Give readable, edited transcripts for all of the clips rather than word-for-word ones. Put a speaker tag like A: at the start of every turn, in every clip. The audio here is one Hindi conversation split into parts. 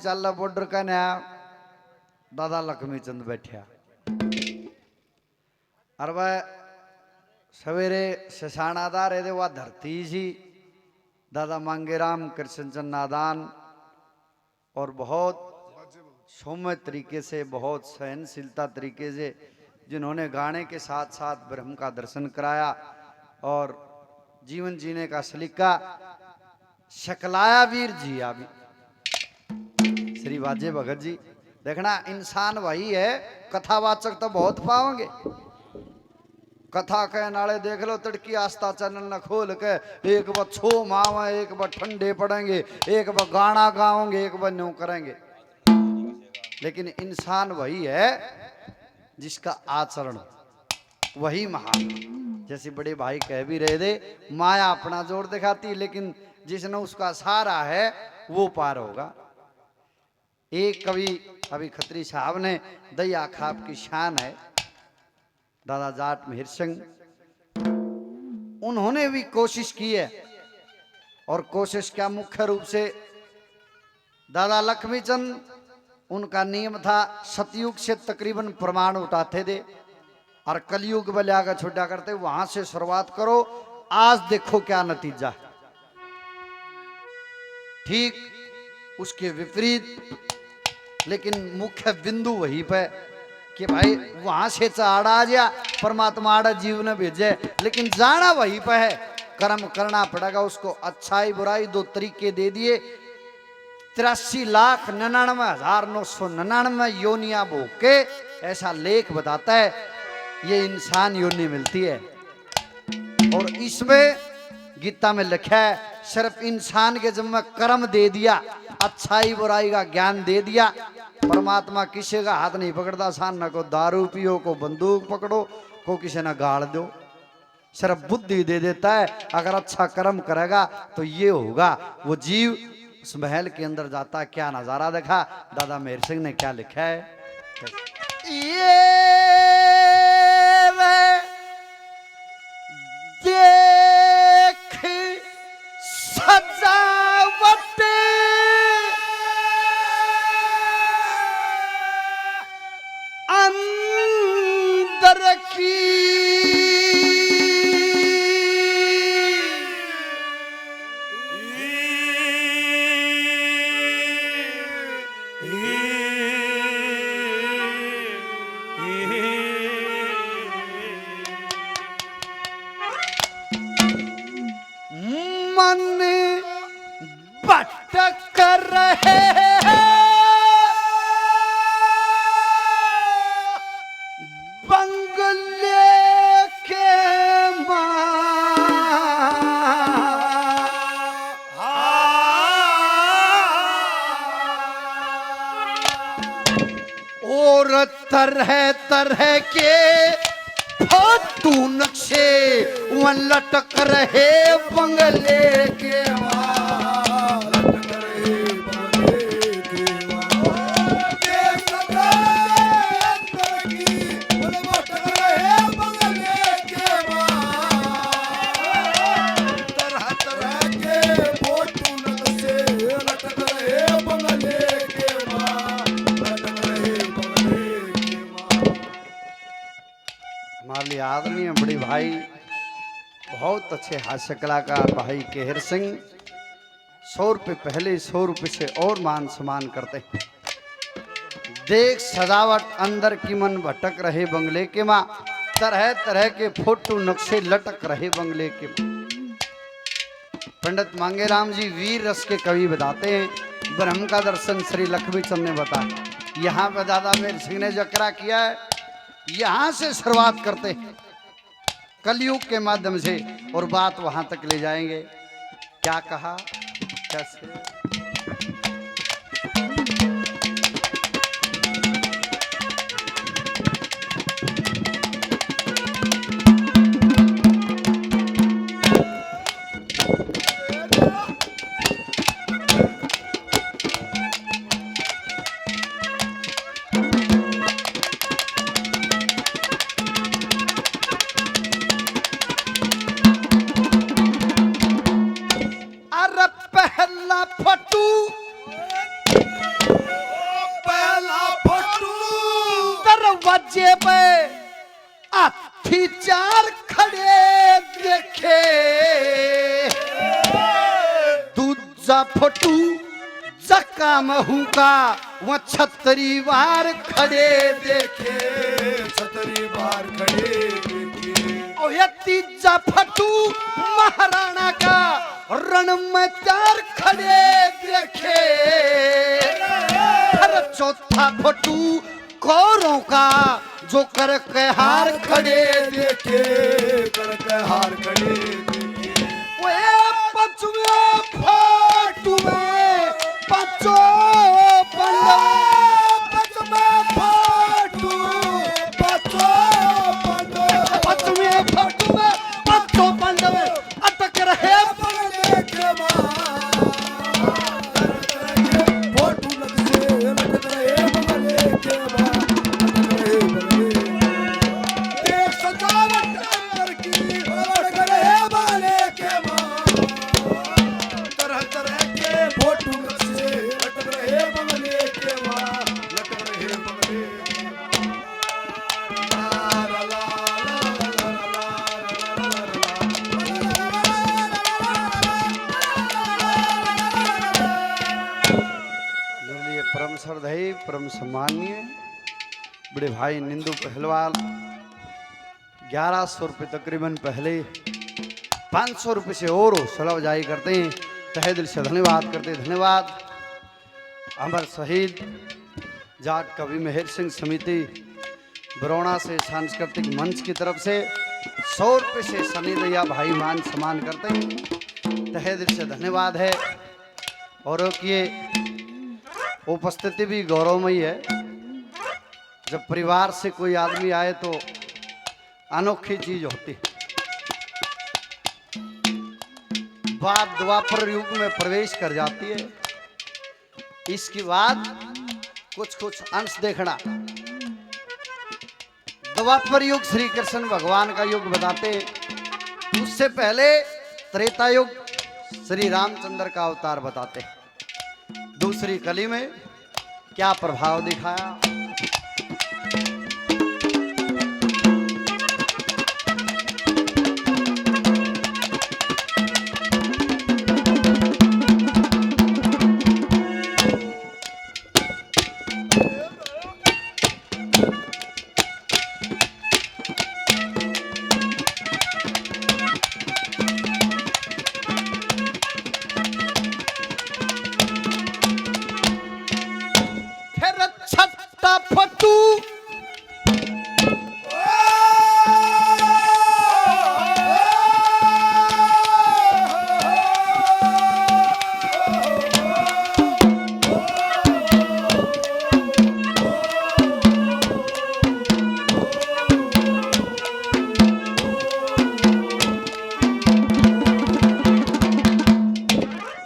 A: चाला बॉर्डर का नया दादा लक्ष्मी चंद बैठा और वह सवेरे शशानादार है वह धरती जी दादा मांगेराम कृष्णचंद नादान और बहुत सौम्य तरीके से बहुत सहनशीलता तरीके से जिन्होंने गाने के साथ साथ ब्रह्म का दर्शन कराया और जीवन जीने का सलीका शकलाया वीर जी अभी श्री वाजे भगत जी। देखना इंसान वही है, कथावाचक तो बहुत पाओगे, कथा के नाले देख लो तड़की आस्था चैनल न खोल के एक बार छो मावा, एक बार ठंडे पड़ेंगे, एक बार गाना गाओगे, एक बार न्यू करेंगे, लेकिन इंसान वही है जिसका आचरण वही महान। जैसे बड़े भाई कह भी रहे थे, माया अपना जोर दिखाती लेकिन जिसने उसका सहारा है वो पार होगा। एक कवि अभी खत्री साहब ने दया खाप की शान है दादा जाट मेहर सिंह, उन्होंने भी कोशिश की है और कोशिश क्या मुख्य रूप से दादा लक्ष्मीचंद उनका नियम था सतयुग से तकरीबन प्रमाण उठाते थे और कलयुग वाले आगे छोटा करते, वहां से शुरुआत करो, आज देखो क्या नतीजा है। ठीक उसके विपरीत लेकिन मुख्य बिंदु वहीं पे कि भाई वहां से चाड़ा आ गया परमात्मा आड़ा जीवन भेजे, लेकिन जाना वहीं पे है, कर्म करना पड़ेगा उसको। अच्छाई बुराई दो तरीके दे दिए, 83,99,999 योनिया भोग के ऐसा लेख बताता है ये इंसान योनि मिलती है। और इसमें गीता में लिखा है सिर्फ इंसान के जब में कर्म दे दिया, अच्छाई बुराई का ज्ञान दे दिया, परमात्मा किसी का हाथ नहीं पकड़ता। सान न को दारू पियो, को बंदूक पकड़ो, को किसी ने गाड़ दो, सिर्फ बुद्धि दे देता है। अगर अच्छा कर्म करेगा तो ये होगा। वो जीव उस महल के अंदर जाता, क्या नजारा देखा दादा मेहर सिंह ने क्या लिखा है, ये देख सजावट अंदर की, मन भटक रहे बंगले के और तरह तरह के फोटू नक्शे वहाँ लटक रहे बंगले के हमारे आदरणीय बड़े भाई बहुत अच्छे हास्य कलाकार भाई केहर सिंह 100 रुपये पहले 100 रुपये से और मान सम्मान करते हैं। देख सजावट अंदर की मन भटक रहे बंगले के माँ, तरह तरह के फोटो नक्शे लटक रहे बंगले के। पंडित मांगेराम जी वीर रस के कवि बताते हैं, ब्रह्म का दर्शन श्री लक्ष्मीचंद ने बताया। यहाँ पे दादा मेहर सिंह ने जकरा किया है, यहां से शुरुआत करते हैं कलयुग के माध्यम से और बात वहां तक ले जाएंगे। क्या कहा कैसे चार खड़े देखे, दूजा फोटू जक्का महू का वो 36 बार खड़े देखे,
B: 36 बार खड़े देखे।
A: और ये तीजा फटू महाराणा का रण में 4 खड़े देखे, फिर चौथा फटू कौरों का जो कर के हार खड़े देखे,
B: कर के हार खड़े देखे।
A: वे पचवे फटू में पचो पंडव,
B: पचमे फाटू, पचो पंडव,
A: पचवे फटू में पचो पंडव अटक रहे
B: बगले के मां। फोटू लग से लटक रहे बगले के मां, लटक रहे बगले। देख सजावट अंदर की लटक रहे बगले के मां। तरह तरह के फोटू लग से लटक रहे बगले के मां, लटक रहे बगले के मां। ला ला ला ला ला ला
A: निर्णय परम श्रद्धेय परम सम्मानीय बड़े भाई निंदू पहलवाल 1100 रुपये तकरीबन पहले 500 रुपये से और सलाह जारी करते हैं, तहे दिल से धन्यवाद करते हैं। धन्यवाद अमर शहीद जाट कवि मेहर सिंह समिति बरौना से सांस्कृतिक मंच की तरफ से 100 रुपये से सनी दैया भाई मान सम्मान करते हैं, तहे दिल से धन्यवाद है। और ये उपस्थिति भी गौरवमयी है, जब परिवार से कोई आदमी आए तो अनोखी चीज होती। बात द्वापर युग में प्रवेश कर जाती है, इसके बाद कुछ अंश देखना। द्वापर युग श्री कृष्ण भगवान का युग बताते, उससे पहले त्रेता युग श्री रामचंद्र का अवतार बताते। दूसरी कली में क्या प्रभाव दिखाया। फिर छठा फटू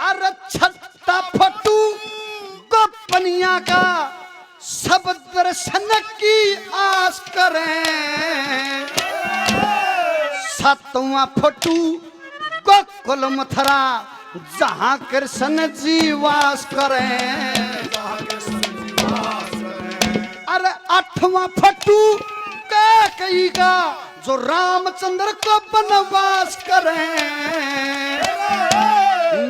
A: अरे छठा फटू गोपनिया का सब दर्शन की आस करें। सातवां फटू गोकुल मथुरा जहां कृष्ण जी वास करें।
B: जहाँ के संजीवास करें।
A: अरे आठवां फटू कैकेयी का जो रामचंद्र को वनवास करें।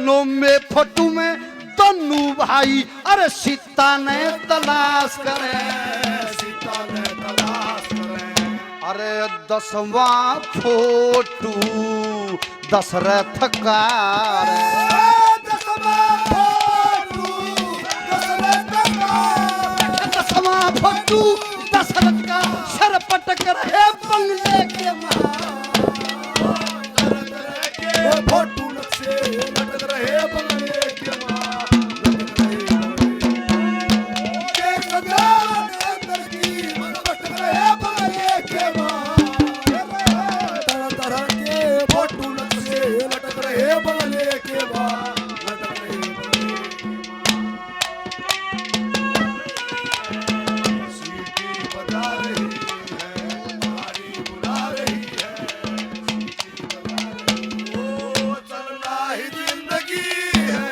A: नौवें फटू में दोनों भाई अरे सीता ने तलाश करें।
B: सीता ने तलाश करें।
A: अरे 10वां फोटू दशरथ का रे।
B: दसवां फोटू दशरथ का।
A: 10वां फोटू दशरथ का सर पटक रहे बंगले के
B: तरह तरह के फोटू लग से लटक रहे बंगले के मां, लटक रहे बंगले। देख सजावट अंदर की लटक रहे बंगले के मां। तरह तरह के फोटू लग से लटक रहे बंगले के मां, लटक रहे बंगले के मां। सीटी बजा रही है, नारी बुला रही है। सीटी बजा रही है। ओ चलना ही जिंदगी है,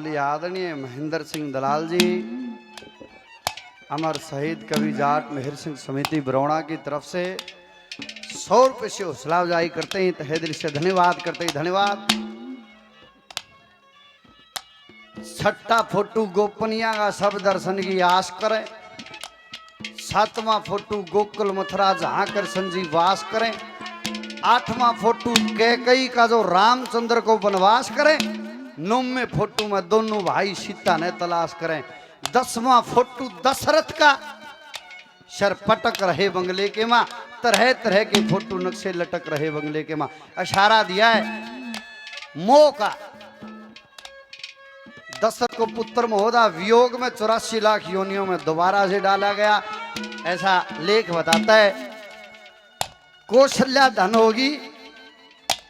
A: हमारे लिए आदरणीय महेंद्र सिंह दलाल जी, अमर शहीद कवि जाट मेहर सिंह समिति बरौणा की तरफ से 100 रुपये से हौसला अफजाई करते हैं। तहे दिल से धन्यवाद करते हैं, धन्यवाद। छठा फोटो गोपनिया का सब दर्शन की आस करें। 7वां फोटो गोकुल मथुरा जहां कृष्ण जी वास करें। 8वां फोटो कैकई का जो रामचंद्र को वनवास करें। 9वें फोटो में दोनों भाई सीता ने तलाश करें। 10वां फोटो दशरथ का सर पटक रहे बंगले के माँ। तरह तरह के फोटो नक्शे लटक रहे बंगले के माँ। इशारा दिया है मोह का। दशरथ को पुत्र महोदय वियोग में 84 लाख योनियों में दोबारा से डाला गया, ऐसा लेख बताता है। कौशल्या धन होगी,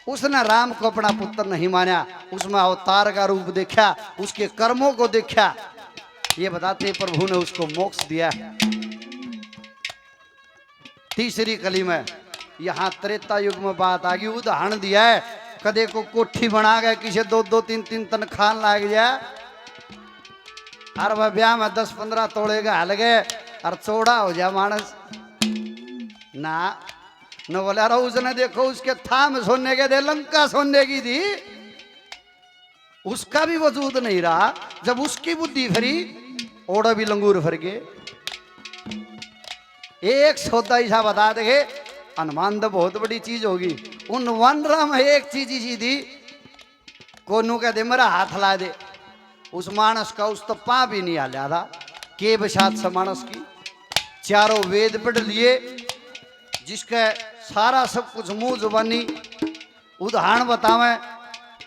A: उसने राम को अपना पुत्र नहीं माना, उसमें अवतार का रूप देखा, उसके कर्मों को देखा। ये बताते प्रभु ने उसको मोक्ष दिया। तीसरी कली में यहां त्रेता युग में बात आ गई। उदाहरण दिया है, कदे को कोठी बना गए, किसी 2-2, 3-3 तनख्वाह लग जाए, और वह ब्याह में 10-15 तोड़े का हल गए और चौड़ा हो जाए मानस ना न बोला। रहा उसने देखो उसके थाम सोने के दे, लंका सोने की थी, उसका भी वजूद नहीं रहा। जब उसकी बुद्धि फरी, ओड़ा भी लंगूर फर गए। एक सौदा ऐसा बता देंगे, अनुमान तो बहुत बड़ी चीज होगी। उन 15 में एक चीज ही थी, कोनू कह दे मेरा हाथ ला दे। उस मानस का उस तो पा भी नहीं हालिया था। के बसात से मानस की 4 वेद पढ़ लिए, जिसका सारा सब कुछ मुंह जुबानी उदाहरण बतावे।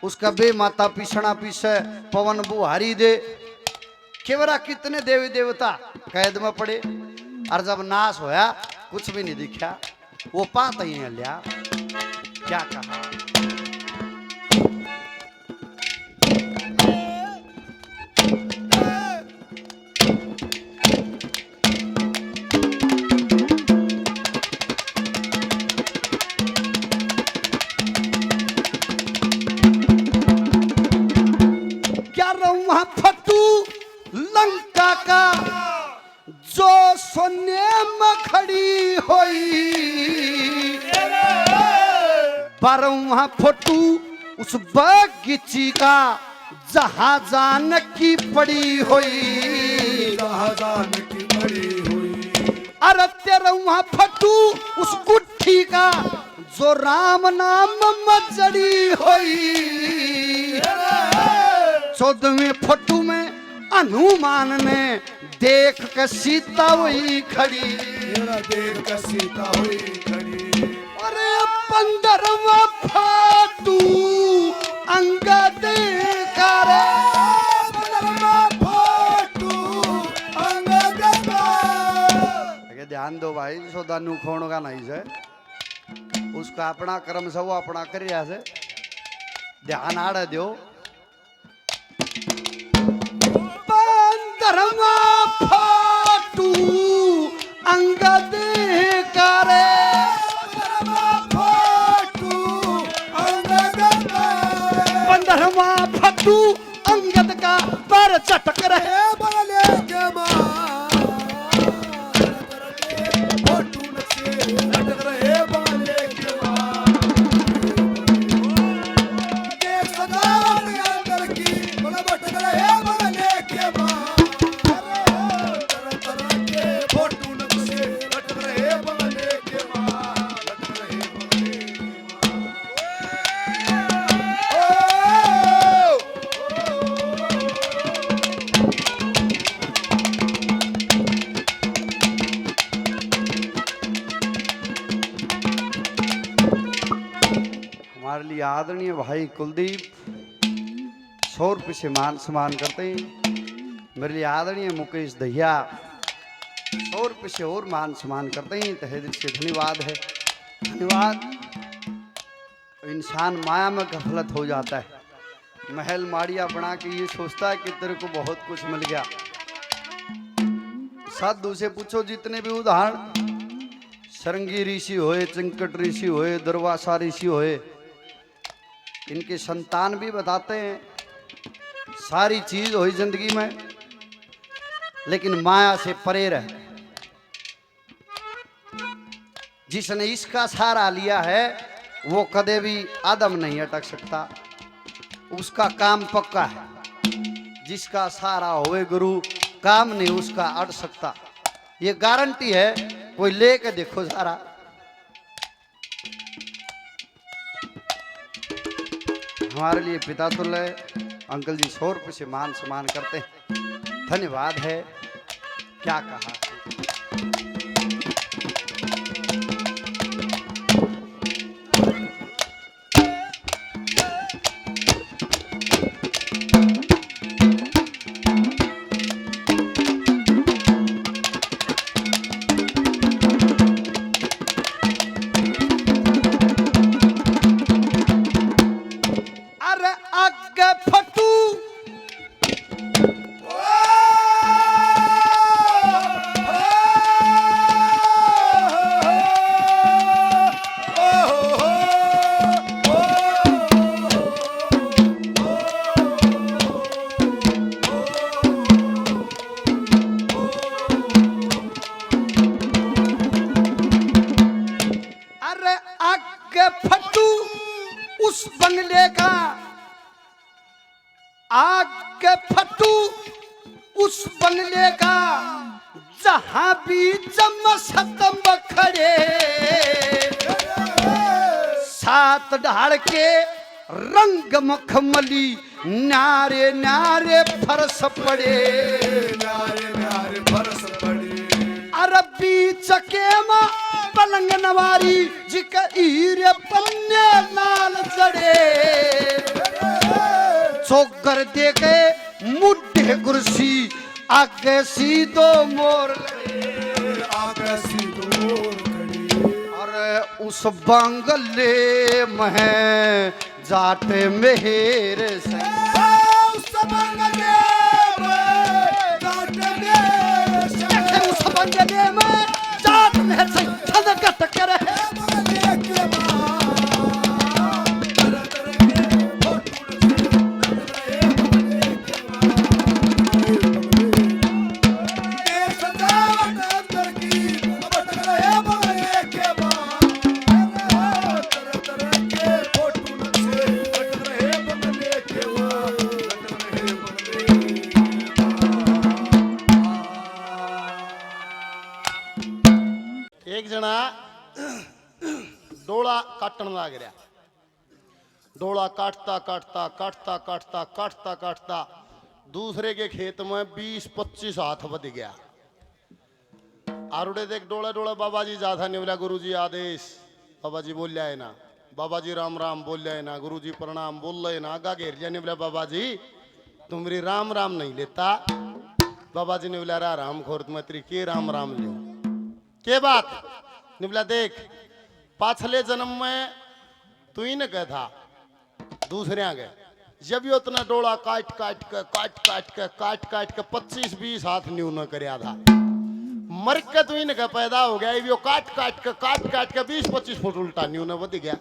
A: उसका बे माता पिसना पीसे, पवन बुहारी दे। केवरा कितने देवी देवता कैद में पड़े, और जब नाश होया कुछ भी नहीं दिखा। वो पाता ही लिया, क्या कहा। लंका का जो सोने में खड़ी होई, 12वां फोटो उस बगीची का जहां जान की पड़ी हुई,
B: जहां जान की पड़ी हुई।
A: अरे 13वां फोटो उस गुट्ठी का जो राम नाम में जड़ी हुई। 14वें फोटो में हनुमान ने देख कर सीता हुई खड़ी,
B: देख कर सीता हुई खड़ी।
A: अरे 15वां फोटो अंगद का रे,
B: 15वां फोटो अंगद का।
A: ध्यान दो भाई, सोदानू खोण का नहीं से, उसका अपना कर्म से वो अपना कर रहा से, ध्यान आड़े दो। 15वां फोटो अंगद का रे,
B: 15वां फोटो अंगद का।
A: 15वां फोटो अंगद का पर चटक रहे
B: बोले के मां, फोटो नक्शे लटक रहे बोले के मां। देख सजावट अंदर की बोले भटक रहे बोले के मां। तरह के फोटो नक्शे लटक रहे बोले के मां, लटक रहे बोले के मां।
A: हमारे लिए आदरणीय भाई कुलदीप 100 रुपये से मान सम्मान करते हैं। मेरे लिए आदरणीय मुकेश दहिया 100 रुपये से और मान सम्मान करते हैं। तहे दिल से धन्यवाद है, धन्यवाद। इंसान माया में गफलत हो जाता है, महल माड़िया बना के ये सोचता है कि तेरे को बहुत कुछ मिल गया। साधु से पूछो, जितने भी उदाहरण सरंगी ऋषि होए, चिंकट ऋषि होए, दुर्वासा ऋषि होए, इनके संतान भी बताते हैं सारी चीज हुई जिंदगी में, लेकिन माया से परे रहे। जिसने इसका सहारा लिया है वो कदे भी आदम नहीं अटक सकता, उसका काम पक्का है। जिसका सहारा होवे गुरु, काम नहीं उसका अट सकता, ये गारंटी है। कोई लेके देखो सारा। हमारे लिए पिता तुल्य अंकल जी 100 रुपये से मान सम्मान करते हैं, धन्यवाद है। क्या कहा उस बंगले का, आग के फटू उस बंगले का, जहां भी जमसतंब खड़े, सात ढाल के रंग मखमली नारे नारे फरस पड़े,
B: नारे नारे फरस पड़े।
A: अरबी चकेमा पलंग नवारी जिक हीरे पन्ने लाल जड़े, चौकर दे के मुड्ढे कुर्सी आगे सीधो मोर
B: आगे सीधो मोर खड़ी।
A: और उस बंगले में जाटे मेहर से,
B: उस बंगले में जाटे मेहर से,
A: उस बंगले में जाट मेहर से छदकत करे।
B: बंगले के मां तरह तरह के फोटो से, बंगले के मां देश सजावट अंदर की भटक रहे बंगले के मां, तरह तरह के फोटो से भटक रहे बंगले के मां, भटक रहे बंगले
C: एक जना डोला काटन लग रहा, डोला काटता काटता काटता काटता काटता काटता दूसरे के खेत में 20-25 हाथ बद गया। आरुड़े देख डोला डोला बाबा जी जाधा ने बोला गुरु जी आदेश, बाबा जी बोल जाए ना, बाबा जी राम राम बोल जाए ना, गुरु जी प्रणाम बोल रहे ना। आगा घेर ने बोला बाबा जी तुमरी राम राम नहीं लेता। बाबा जी ने बोला रा राम खोर में तेरी के राम राम ले के बात ने बोला देख पाछले जन्म में तू ही न कह था दूसरे आ गए, जब ये उतना डोला काट काट के काट काट के काट काट के 25-20 हाथ न्यू न करया था, मर के तू ही न कह पैदा हो गया, ये काट काट के 20-25 फुट उल्टा न्यू न बद गया।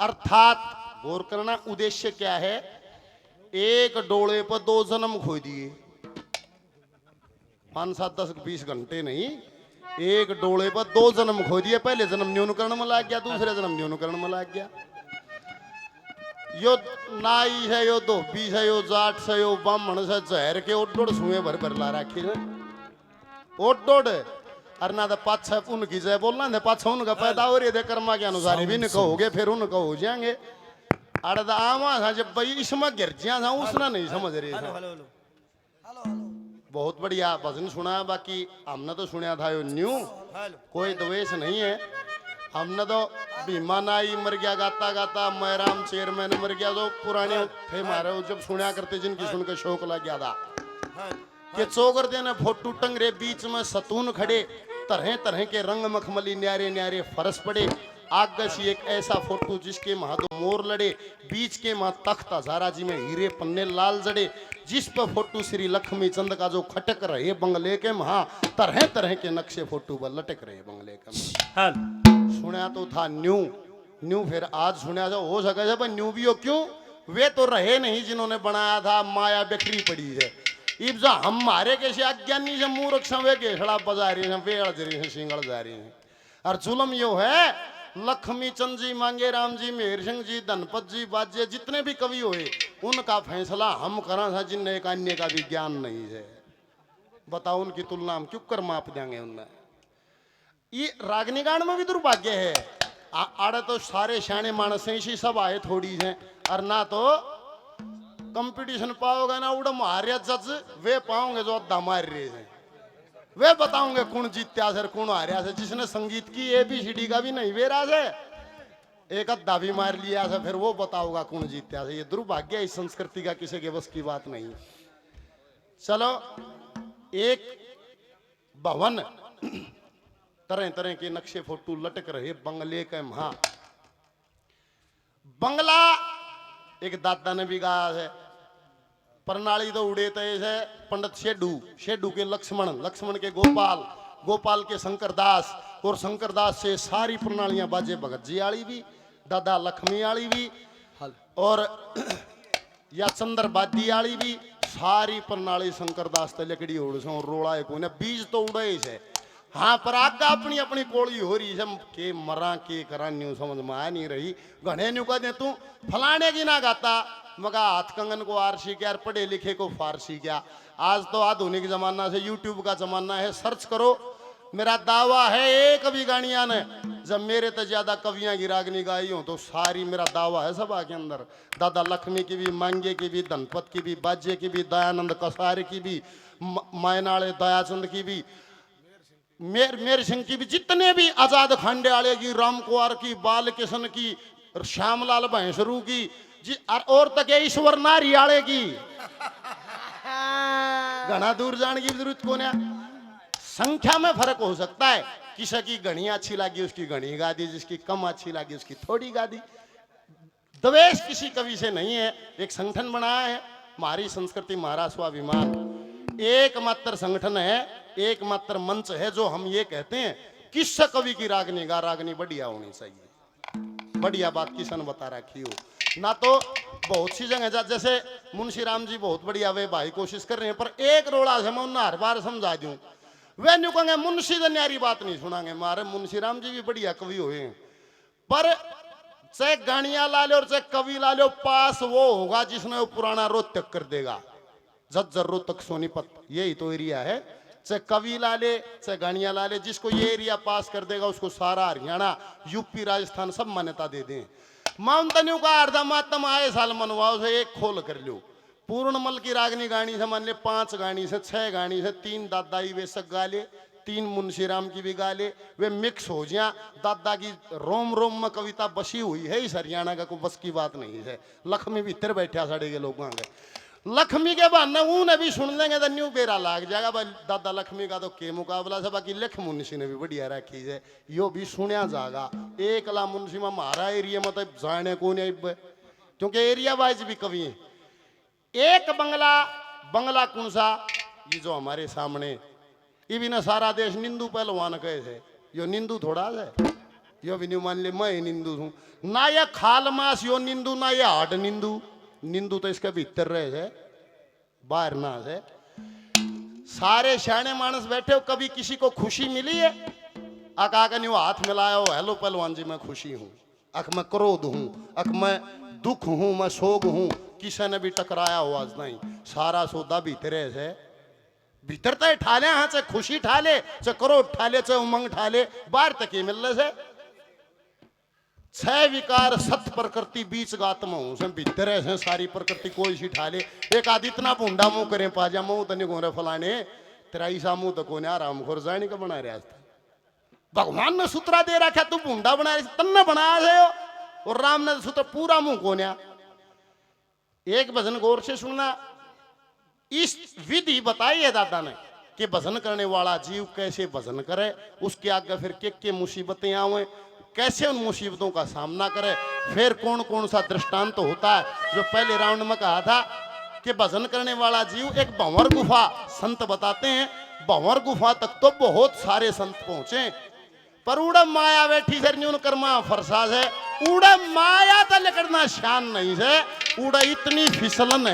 C: अर्थात गौर करना उद्देश्य क्या है, एक डोले पर 2 जन्म खो दिए, 5-7-10-20 घंटे नहीं, एक डोले पर 2 जन्म खो दिए। पहले जन्म न्यूनकरण में लाग गया, दूसरे जन्म न्यूनकरण में लाग गया। यो नाई है, यो धोबी है, यो जाट से, यो ब्राह्मण से, जहर के ओडोड़ सुए भर भर ला रखी है, ओडोड़। और ना तो पाछा उनकी जय बोलना है, पाछा उनका पैदा हो रही है कर्मा के अनुसार भी न कहोगे फिर उनको हो जाएंगे। अरे आवा था जब भाई इसमें गिर जिया था उसने नहीं समझ रही था। बहुत बढ़िया भजन सुना, बाकी हमने तो सुना था यो न्यू, कोई द्वेष नहीं है। हमने तो भीमा नाई मर गया गाता गाता, मैराम चेयरमैन मर गया, जो पुराने थे मारे जब सुना करते जिनकी सुन के शौक लग गया था कि चौकर देने फोटू टंगरे बीच में सतून खड़े, तरह तरह के रंग मखमली न्यारे न्यारे फरस पड़े। आगे से एक ऐसा फोटो जिसके महा दो मोर लड़े, बीच के महा तख्त हजारा जी में हीरे पन्ने लाल जड़े, जिस पर फोटो श्री लक्ष्मी चंद का जो खटक रहे बंगले के महा, तरह तरह के नक्शे फोटो पर लटक रहे बंगले के। सुना तो था न्यू न्यू, फिर आज सुना जो हो सके जब न्यू भी हो क्यों वे तो रहे नहीं जिन्होंने बनाया था, माया बिखरी पड़ी है। इब जो हमारे कैसे अज्ञानी से मूर्ख सवे घेसड़ा बजा रही हैं, वे अड़ रही हैं, सिंगड़ जा रही हैं। और जुल्म यो है, लक्ष्मी चंद जी, मांगे राम जी, मेहर सिंह जी, धनपत जी, बाजे जितने भी कवि हुए, उनका फैसला हम करा था जिनने एक अन्य का भी ज्ञान नहीं है। बताओ उनकी तुलना हम क्यों कर माप देंगे उनमें। ये रागनिगान में भी दुर्भाग्य है, आड़े तो सारे शाने मानस इसी सब आए थोड़ी हैं, और ना तो कंपटीशन पाओगे ना उड़ मारे जज वे पाओगे जो अद्धा मार रहे हैं, वे बताओगे कौन जीत्या से कौन हारिया से। जिसने संगीत की ABCD का भी नहीं वेरा से, एक अद्धा भी मार लिया से, फिर वो बताओगा कौन जीत्या से। ये दुर्भाग्य इस संस्कृति का, किसी के बस की बात नहीं। चलो, एक भवन तरह तरह के नक्शे फोटो लटक रहे बंगले के महा। बंगला एक दादा ने भी गाया है, प्रणाली तो उड़े तय है पंडित शेडू, शेडू के लक्ष्मण, लक्ष्मण के गोपाल, गोपाल के शंकरदास, और शंकरदास से सारी प्रणालियां बाजे भगत जी आली भी, दादा लक्ष्मी आली भी, और या चंद्रबादी आली भी, सारी प्रणाली शंकरदास ते लकड़ी उड़ से रोड़ा को ने बीज तो उड़े से। हाँ, पर आगा अपनी अपनी कोड़ी हो रही है के मरा के करा न्यू समझ में आ नहीं रही। घने न्यू कह दे तू फलाने की ना गाता, मगा हाथ कंगन को आरसी क्या, पढ़े लिखे को फारसी क्या। आज तो आधुनिक जमाना से यूट्यूब का जमाना है, सर्च करो। मेरा दावा है एक भी गानिया ने जब मेरे तो ज्यादा कवियां की रागनी गाई हो तो सारी, मेरा दावा है सभा के अंदर, दादा लक्ष्मी की भी, मांगे की भी, धनपत की भी, बाजे की भी, दयानंद कसार की भी, मायनाले दयाचंद की भी, मेर सिंह की भी, जितने भी आजाद खांडे वाले की, राम कुमार की, बाल किशन की, श्यामलाल भैंसरू की जी, और तक ईश्वर नारी आले की घना दूर जाने की जरूरत को ना। संख्या में फर्क हो सकता है, किसी की घनी अच्छी लगी उसकी घनी गा दी, जिसकी कम अच्छी लगी उसकी थोड़ी गा दी। द्वेष किसी कवि से नहीं है, एक संगठन बनाया है, हमारी संस्कृति हमारा स्वाभिमान, एकमात्र संगठन है, एकमात्र मंच है जो हम ये कहते हैं किस कवि की रागनी गा, रागनी बढ़िया होनी चाहिए। बढ़िया बात किसन बता रखी हो ना, तो बहुत सी जगह जैसे मुंशी राम जी बहुत बढ़िया वे भाई कोशिश कर रहे हैं, पर एक रोड़ा से मैं उन्हें हर बार समझा दूं, वे न्यू कहेंगे मुंशी तो न्यारी बात नहीं सुनांगे। मारे मुंशी राम जी भी बढ़िया कवि हुए हैं, पर चाहे गानिया ला लो और चाहे कवि ला लो, पास वो होगा जिसने वो पुराना रोहतक कर देगा। झज्जर रोहतक सोनीपत यही तो एरिया है, चाहे कवि ला ले चाहे गानिया ला ले, जिसको ये एरिया पास कर देगा उसको सारा हरियाणा, यूपी, राजस्थान सब मान्यता दे दें। माउंटन्यू का अर्धा मातम आए साल मनवाओ से एक खोल कर लो। पूर्णमल की रागनी गानी से मान ले 5 गानी से 6 गानी से 3 दादाई वे सब गा ले, 3 मुंशीराम की भी गा ले, वे मिक्स हो जाए। दादा की रोम रोम में कविता बसी हुई है, इस हरियाणा का कोई बस की बात नहीं है। लक्ष्मी भीतर बैठा साढ़े के लोग लक्ष्मी के बहाने उन्हें भी सुन लेंगे तो न्यू बेरा लाग जाएगा भाई। दादा लक्ष्मी का तो के मुकाबला से, बाकी लख मुंशी ने भी बढ़िया रखी है, यो भी सुनिया जाएगा। एक ला मुंशी में हमारा एरिया में तो जाने को नहीं, क्योंकि एरिया वाइज भी कवि है। एक बंगला, बंगला कौन सा, ये जो हमारे सामने, ये भी ना सारा देश निंदू पहलवान कहे थे, यो निंदू थोड़ा है, यो भी नहीं मान ले मैं निंदू हूँ ना, ये खाल मास यो निंदू ना, ये हार्ड निंदू, निंदू तो इसके भीतर रहे है, बाहर ना है। सारे शाने मानस बैठे हो, कभी किसी को खुशी मिली है? अका नहीं हाथ मिलाया हो, हेलो पहलवान जी मैं खुशी हूं, अख मैं क्रोध हूं, अख मैं दुख हूं, मैं शोक हूं, किसी ने भी टकराया हो आज नहीं। सारा सौदा भीतर है, भीतर तो ठाले, हाँ चाहे खुशी ठाले, चाहे क्रोध ठाले, चाहे उमंग ठाले, बाहर तक ही मिल रहे से। 6 विकार सत प्रकृति बीच गात्मा हूं, भीतर है सारी प्रकृति, कोई सी ठाले। एक आदि इतना भूडा मुंह करे पाजा मुंह तो नहीं गोरे फलाने, तेरा ईसा मुंह तो कोने आराम खोर जाने का बना रहा था। भगवान ने सूत्रा दे रखा, तू भूडा बना तन्ने बना रहे हो, और राम ने सूत्र पूरा मुंह कोन्या। एक भजन गौर से सुनना, इस विधि बताई है दादा ने कि भजन करने वाला जीव कैसे भजन करे, उसके आगे फिर के मुसीबतें आवे, कैसे उन मुसीबतों का सामना करे, फिर कौन कौन सा दृष्टांत तो होता है। जो पहले राउंड में कहा था कि भजन करने वाला जीव, एक भंवर गुफा संत बताते हैं, भंवर गुफा तक तो बहुत सारे संत पहुंचे, पर उड़ा माया बैठी सर न्यून कर्मा फरसा है, उड़ा माया तो लेकर शान नहीं है। उड़ा इतनी फिसलन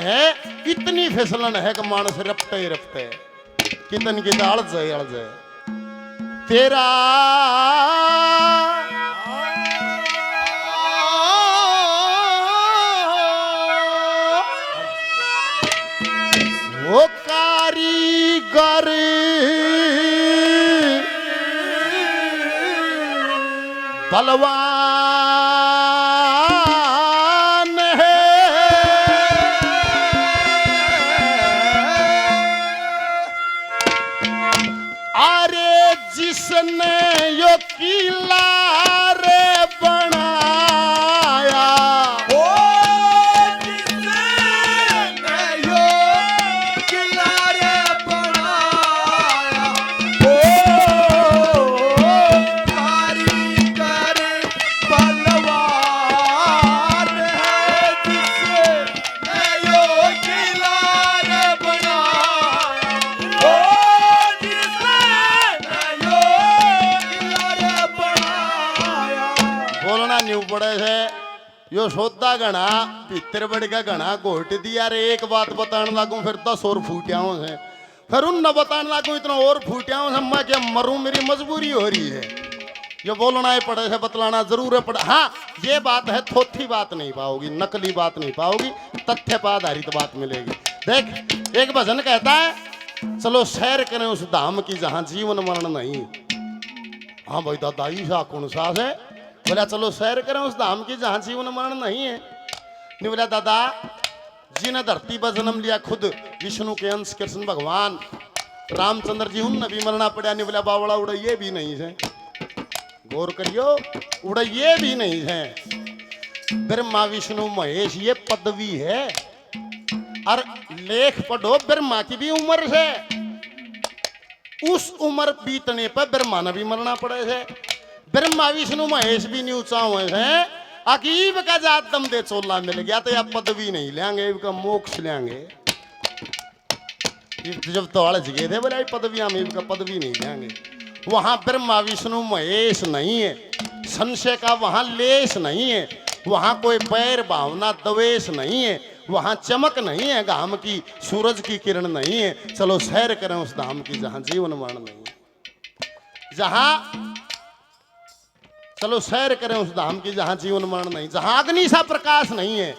C: है कि मानस रपटे ही रपटे कितन की अड़ जाए तेरा वो कारीगर बलवान है अरे जिसने यो किला रे बनाया
B: ओ जिसने यो किला रे बनाया ओ कारीगर बलवान है जिसने यो किला रे बनाया ओ जिसने यो किला रे बनाया।
C: बोलना न्यू पड़े से यो सोदा घना भीतर बढ़ का घना घोट दिया रे एक बात बताने लागू फिर 10 और फूटियाओं से फिर उन न बताने लागू इतना और फूटियाओं से मैं क्या मरूं मेरी मजबूरी हो रही है ये बोलना ही पड़े से बतलाना जरूर है पड़े हाँ ये बात है थोथी बात नहीं पाओगी नकली बात नहीं पाओगी तथ्य पर आधारित बात मिलेगी देख एक भजन कहता है चलो सैर करें उस धाम की जहां जीवन मरण नहीं हाँ भाई दादा ईसा कौन सा है बोला चलो सैर करें उस धाम की जहां जीवन मरण नहीं है नहीं बोला दादा जिन्हें धरती पर जन्म लिया खुद विष्णु के अंश कृष्ण भगवान रामचंद्र जी उन नबी मरना पड़ा नहीं बोला बावड़ा उड़ा ये भी नहीं है गौर करियो उड़ा ये भी नहीं है ब्रह्मा विष्णु महेश ये पदवी है और लेख पढ़ो ब्रह्मा की भी उम्र है उस उम्र बीतने पर ब्रह्मा ने भी मरना पड़े है ब्रह्मा विष्णु महेश भी नहीं ऊंचा हुए हैं अकीब का जात दम दे चोला मिल गया तो या पदवी नहीं लेंगे इनका मोक्ष लेंगे जब तो अड़ज गए थे बोले पदवियां में इनका पदवी नहीं लेंगे वहां ब्रह्मा विष्णु महेश नहीं है संशय का वहां लेश नहीं है वहां कोई पैर भावना द्वेष नहीं है वहां चमक नहीं है घाम की सूरज की किरण नहीं है चलो सैर करें उस धाम की जहां जीवन मरण नहीं है जहां चलो सैर करें उस धाम की जहां जीवन मरण नहीं जहां अग्नि सा प्रकाश नहीं है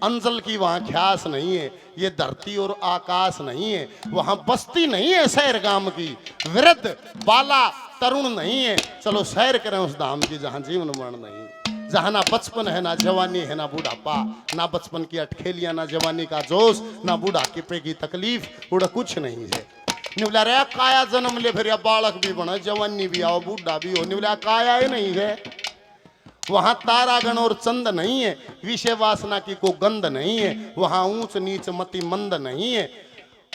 C: अंजल की वहां ख्यास नहीं है ये धरती और आकाश नहीं है वहां बस्ती नहीं है सैर गाम की वृद्ध बाला तरुण नहीं है चलो सैर करें उस धाम की जहां जीवन मरण नहीं जहां ना बचपन है ना जवानी है ना बुढ़ापा ना बचपन की अटखेलियां ना जवानी का जोश ना बुढ़ापे की तकलीफ उड़ा कुछ नहीं है निवला रे काया जन्म ले फिर या बालक भी बना जवानी भी आओ बूढ़ा भी हो निवला काया ही नहीं है वहां तारागण और चंद नहीं है विषय वासना की को गंध नहीं है वहां ऊंच नीच मति मंद नहीं है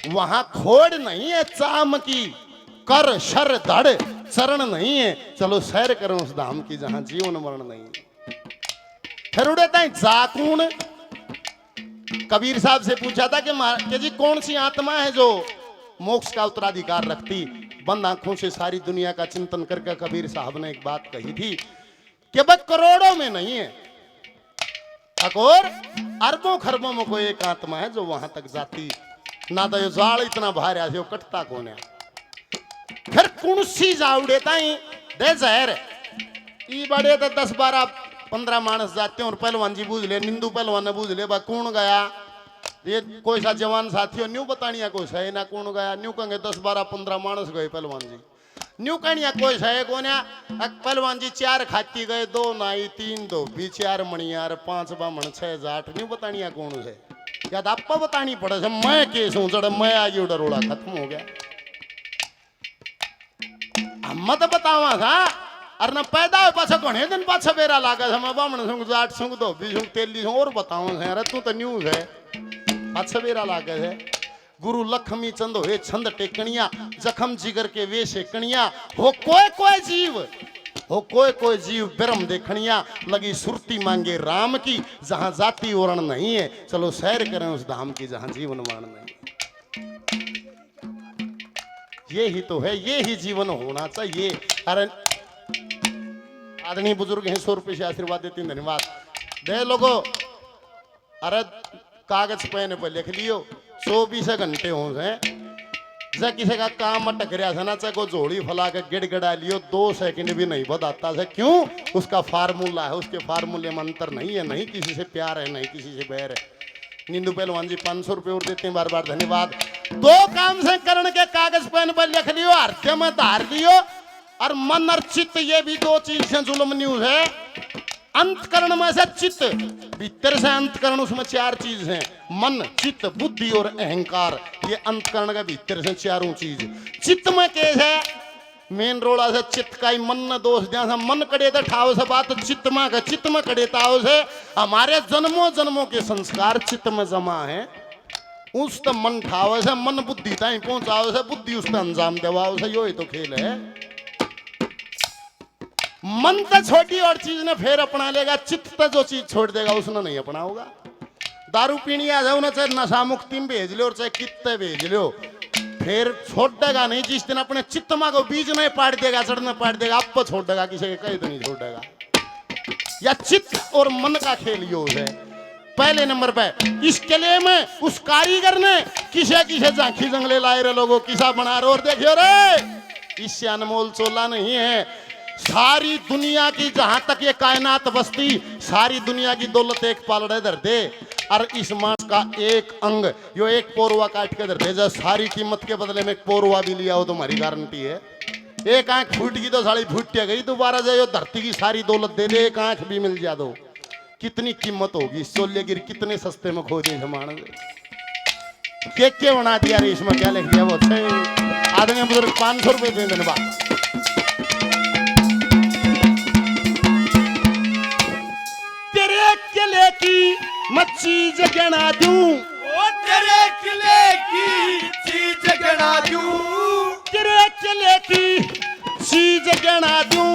C: वहां खोड़ नहीं है चाम की कर शर धड़ चरण नहीं है चलो सैर करो उस धाम की जहां जीवन मरण नहीं है फिर उड़ेता है जाकून कबीर साहब से पूछा था कि जी कौन सी आत्मा है जो मोक्ष का उत्तराधिकार रखती बंद आंखों से सारी दुनिया का चिंतन करके कबीर साहब ने एक बात कही थी कि बस करोड़ों में नहीं है और अरबों खरबों में कोई एक आत्मा है जो वहां तक जाती ना तो जाल इतना भार है कटता कौन है फिर कुणसी जाउड़े ताई दे जहर ई बड़े तो 10-12-15 मानस जाते हैं और पहलवान जी बूझ ले निंदू पहलवान ने बूझ ले बा कौन गया ये कोई सा जवान साथी हो न्यू बतानिया कोई सही ना कौन गया न्यू कहेंगे 10-12-15 मानस गए पहलवान जी न्यू कहानिया कोई सही कौन पहलवान जी 4 खाती गए 2 नाई 3 धोबी 4 मणियार 5 बामण 6 जाट न्यू बतानिया कौन से क्या आपको बतानी पड़े से मैं केस हूं जड़ मैं आगे उड़ा रोड़ा खत्म हो गया मत बतावा था अरे न पैदा हो पाछा घणे दिन पाछा बेरा लागा था मैं बामण सुंग जाट सुंग धोबी सुंग तेली सुंग और बताऊं है अरे तू तो न्यूज है पाछा बेरा लागा है गुरु लक्ष्मी चंद होए छंद टेकनिया जखम जिगर के वे सेकनिया हो कोई जीव ब्रह्म देखनिया लगी सुरती मांगे राम की जहां जाति वर्ण नहीं है चलो सैर करें उस धाम की जहां जीवन मरण नहीं ये ही तो है ये ही जीवन होना चाहिए अरे आदरणीय बुजुर्ग हैं 100 रुपए से आशीर्वाद देते हैं धन्यवाद दे लोगो अरे कागज पेन पर लिख लियो 24 घंटे हो गए जै किसी का काम अटक रहा था ना चाहे को झोड़ी फैला के गिड़गिड़ा लियो 2 सेकंड भी नहीं बताता है क्यों उसका फार्मूला है उसके फार्मूले में अंतर नहीं है नहीं किसी से प्यार है नहीं किसी से बैर है नींदू पहलवान जी 500 रुपये और देते हैं बार बार धन्यवाद 2 काम से करण के कागज पेन पर लिख लियो हरते में धार लियो और मन और चित्त ये भी 2 चीज से जुल्म न्यूज है अंतकरण में से चित्त भीतर से अंतकरण उसमें 4 चीज हैं मन चित्त बुद्धि और अहंकार ये अंतकरण का भीतर से 4 चीज चित्त में केस है मेन रोड़ा से चित्त का ही मन न दोष जैसा मन कड़े तो ठाव से बात चित्त में कड़े ताव से हमारे जन्मों जन्मों के संस्कार चित्त में जमा है उस तो मन ठाव से मन बुद्धि ताई पहुंचाओ से बुद्धि उस अंजाम देवाओ से यो ही तो खेल है मन तो छोटी और चीज ने फिर अपना लेगा चित्त तो जो चीज छोड़ देगा उसने नहीं अपनाओगा दारू पीनी आ जाओ ना चाहे नशा मुक्ति में भेज लो और चाहे कितने भेज लो फिर छोड़ देगा नहीं जिस दिन अपने चित्त माँ को बीज नहीं पाट देगा चढ़ने पाट देगा आप छोड़ देगा किसी के कहीं तो नहीं छोड़ देगा या चित्त और मन का खेल यो है पहले नंबर पे इसके लिए मैं उस कारीगर ने किसे झांकी जंगले लाए रे लोगों किसा बना रहे और देखियो रे इससे अनमोल चोला नहीं है सारी दुनिया की जहां तक ये कायनात बसती सारी दुनिया की दौलत एक पालड़े धर दे और इस मांस का एक अंग यो एक पोरवा काट के धर दे जब सारी कीमत के बदले में एक पोरवा भी लिया हो तुम्हारी गारंटी है एक आंख फूट गई तो साड़ी फूट गई दोबारा जो धरती की सारी दौलत दे दे एक आंख भी मिल जा दो कितनी कीमत होगी सोलेगिर कितने सस्ते में खो दे जमान के बना दिया रे इसमें क्या लिख दिया वो आदमी बुजुर्ग 500 रुपये दे देने बाद किले की मैं चीज गिना दूं
B: तेरे किले की चीज गिना दूं
C: तेरे किले की चीज गिना दूं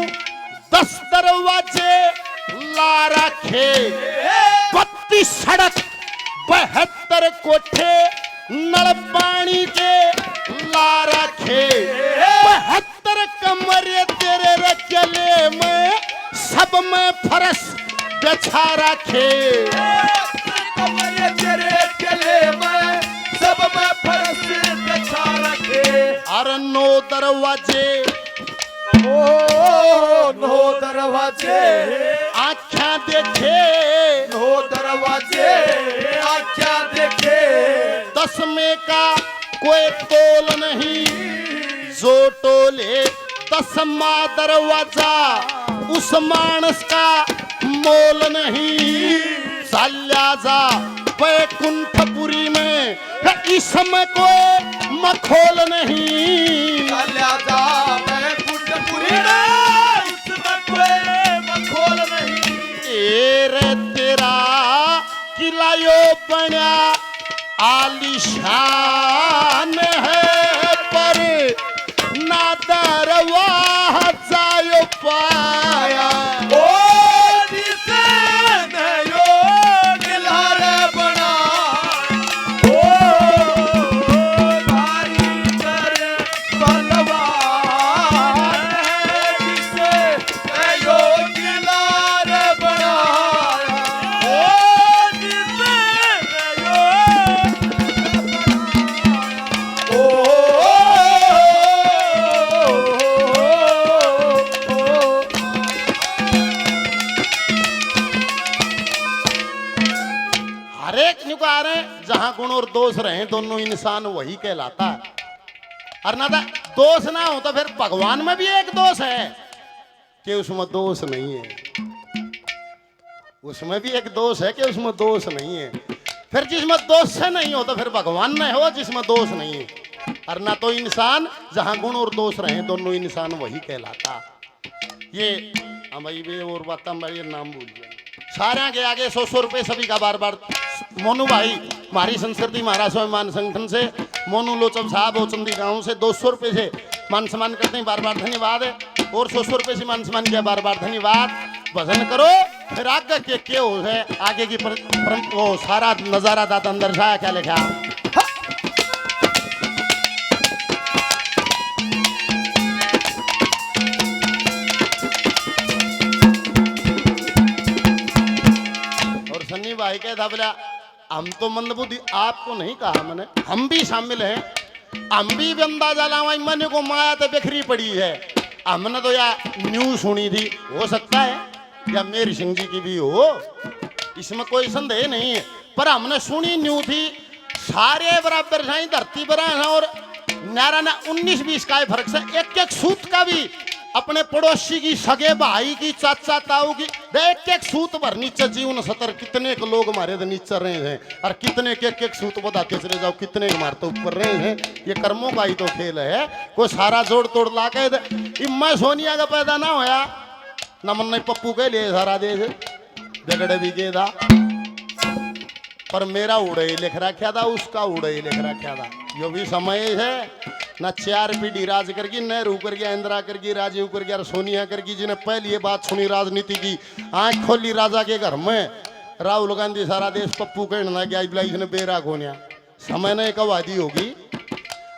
C: 10 दरवाजे ला रखे 32 सड़क 72 कोठे नल पानी के ला रखे 72 कमरे तेरे रखले में सब में फरस बिछा रखे
B: तेरे गले में सब में फरस बिछा रखे
C: अरे 9 दरवाजे
B: ओ 9 दरवाजे
C: आँखें देखे
B: 9 दरवाजे आँखें देखे
C: 10 में का कोई तोल नहीं जो टोले 10वां दरवाजा उस मानस का मोल नहीं चाल्या जा बैकुंठपुरी में इसमें कोई मखोल नहीं
B: चाल्या जा बैकुंठपुरी में इसमें कोई मखोल नहीं
C: तेरे तेरा किला यो बना आलीशान है पर ना दरवाजा यो पाया जहां गुण और दोष रहे दोनों इंसान वही कहलाता है और ना दोष ना हो तो फिर भगवान में भी एक दोष है कि उसमें दोष नहीं है उसमें भी एक दोष है कि उसमें दोष नहीं है फिर जिसमें दोष से नहीं हो तो फिर भगवान में हो जिसमें दोष नहीं है और ना तो इंसान जहां गुण और दोष रहे दोनों इंसान वही कहलाता ये भाई वे और बात नाम भूल गया सारे के आगे 100 रुपए सभी का बार बार मोनू भाई हमारी संस्कृति महाराज स्वाभिमान संगठन से मोनू लोचब साहब ओचंदी गांव से 200 रुपए से मान सम्मान करते हैं बार बार धन्यवाद और 100 रुपए से मान सम्मान किया बार बार धन्यवाद भजन करो फिर आगे के हो है आगे की वो सारा नजारा दाता अंदर जाया क्या लिखा भाई के था बोला हम तो मंदबुद्धि, आपको नहीं कहा मैंने, हम भी शामिल हैं। हम भी अंदाजा लावाई मन को माया तो बिखरी पड़ी है। हमने तो या न्यूज सुनी थी, हो सकता है या मेरी सिंह जी की भी हो, इसमें कोई संदेह नहीं है। पर हमने सुनी न्यू थी सारे बराबर साई धरती पर हैं और नारा ना 19-20 का फर्क से एक एक सूत का भी अपने पड़ोसी की, सगे भाई की, चाचा ताऊ की एक एक सूत भर नीचे जीवन सतर कितने के लोग हमारे तो नीचे रहे हैं और कितने के एक सूत बताते चले जाओ कितने हमारे तो ऊपर रहे हैं। ये कर्मों का ही तो खेल है। कोई सारा जोड़ तोड़ ला के मैं सोनिया का पैदा ना होया न मन नहीं पप्पू के लिए सारा देश झगड़े भी के था, पर मेरा उड़े ही लिख रखा था, उसका उड़े ही लिख रखा था। यो भी समय है ना 4 पीढ़ी राज करगी, नेहरू कर गया, इंदिरा कर गई, राजीव कर गया, सोनिया कर गई, जिन्हें पहली ये बात सुनी राजनीति की, आंख खोली राजा के घर में, राहुल गांधी सारा देश पप्पू कहना गया, इसने बेरा खोनिया। समय ने एक आबादी होगी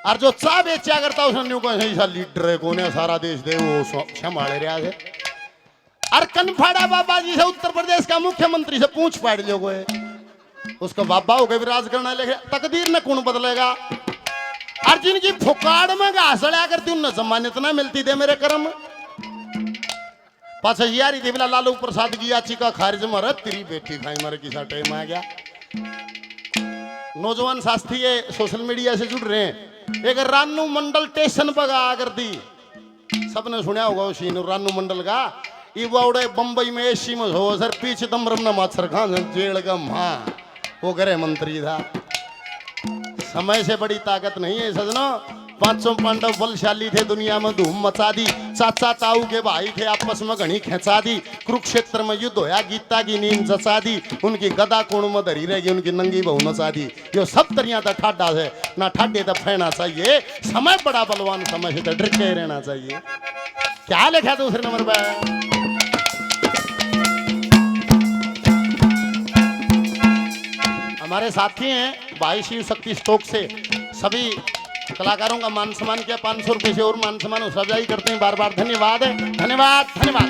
C: और जो चाह बेचा करता उसने न्यू कहा लीडर है कोने सारा देश दे वो संभाले रहा है। और कनफाड़ा बाबा जी से उत्तर प्रदेश का मुख्यमंत्री से पूछ पाड़ लोग उसका बाबा हो गए विराज करना लेके तकदीर ने कौन बदलेगा। और जिनकी फुकाड़ में घास लड़ा करती उन्हें जमानत ना मिलती थे मेरे कर्म पास यारी थी बिला लालू प्रसाद की याचिका खारिज में तेरी बेटी खाई मारे किसा टाइम आ गया। नौजवान साथी ये सोशल मीडिया से जुड़ रहे हैं। एक रानू मंडल स्टेशन पर आ कर दी, सबने सुना होगा उस रानू मंडल का। इवाड़े बंबई में एसी में हो सर पीछे दमरम न माछर खान जेल का मां वो गृह मंत्री था। समय से बड़ी ताकत नहीं है सजनो। 500 पांडव बलशाली थे, दुनिया में धूम मचा दी। चाचा ताऊ के भाई थे, आपस में घनी खेचा दी। कुरुक्षेत्र में युद्ध होया, गीता की नींद जचा दी। उनकी गदा कोण में धरी रहेगी, उनकी नंगी बहु नचा दी। यो सब तरिया तो ठाडा है ना, ठाडे तो फैना चाहिए। समय बड़ा बलवान, समय से तो डर के रहना चाहिए। क्या लिखा दूसरे नंबर पर? हमारे साथी हैं भाई शिव शक्ति स्टोक से, सभी कलाकारों का मान सम्मान किया। 500 रुपए से और मान सम्मान सजाई करते हैं। बार बार धन्यवाद है, धन्यवाद धन्यवाद।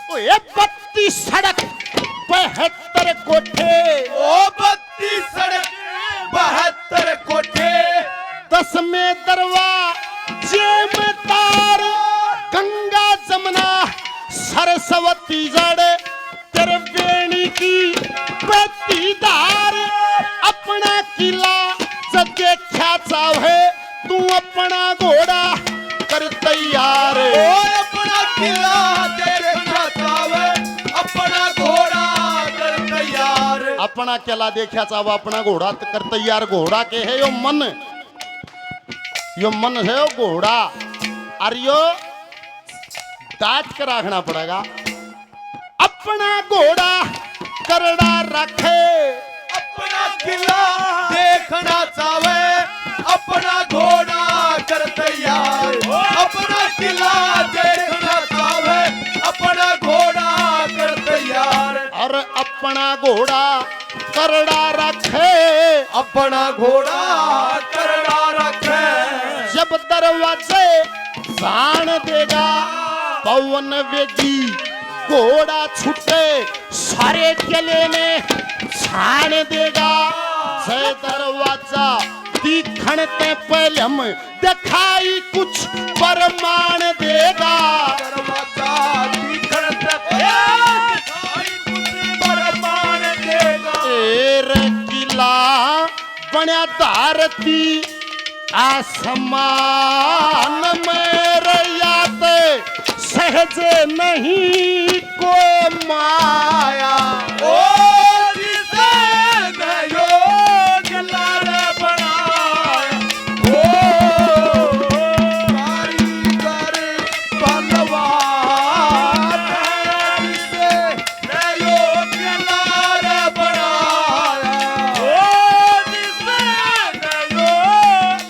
C: ओ 32 सड़क 72 कोठे,
B: ओ 32 सड़क 72 कोठे,
C: 10 में दरवा में तार, गंगा जमुना सरस्वती जड़, तेरे वेणी की प्रतिदार। अपना किला जब देखा चाहे तू अपना घोड़ा कर तैयार।
B: ओ अपना किला देखना चाहे अपना घोड़ा कर तैयार।
C: अपना किला देखा चाहे अपना घोड़ा कर तैयार। घोड़ा के है यो मन, यो मन है यो घोड़ा, और यो दाट कर रखना पड़ेगा। अपना घोड़ा करड़ा रखे,
B: अपना किला देखना चाहे अपना घोड़ा कर तैयार। अपना किला देखना चाहे अपना घोड़ा कर तैयार।
C: और अपना घोड़ा करड़ा रखे,
B: अपना घोड़ा करड़ा रखे।
C: जब दरवाजे जान देगा पवन वेगी, घोड़ा छूटे सारे किले में छान देगा। से दरवाजा दिखण ते पहले हम दिखाई कुछ प्रमाण देगा।
B: दरवाजा दिखण ते पहले दिखाई कुछ प्रमाण देगा।
C: एर किला बन्या धरती आसमान में रयाते सहज नहीं को माया।
B: ओ जिसे योग लाड़ बनाया, ओ कारीगर बलवान जिसे योग लाड़ बनाया, ओ जिसे योग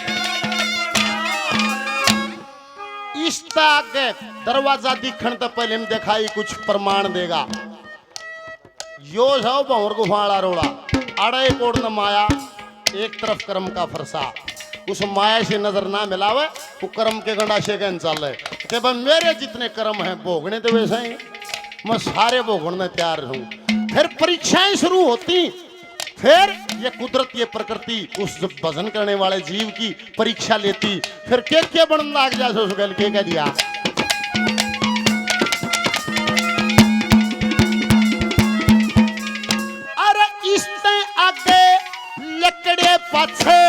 C: इस के दरवाजा दिखण तो पहले में दिखाई कुछ प्रमाण देगा। यो जाओ भंवर गुफाड़ा रोड़ा, अड़े कोड़ न माया, एक तरफ कर्म का फरसा। उस माया से नजर ना मिलावे, वो कर्म के गंडा से गन चल के भाई मेरे जितने कर्म हैं भोगने तो वैसे ही मैं सारे भोगने तैयार हूँ। फिर परीक्षाएं शुरू होती, फिर ये कुदरत ये प्रकृति उस भजन करने वाले जीव की परीक्षा लेती, फिर क्या बन लाग जा उस गल के कह दिया। अरे इसने आगे लकड़े पाछे,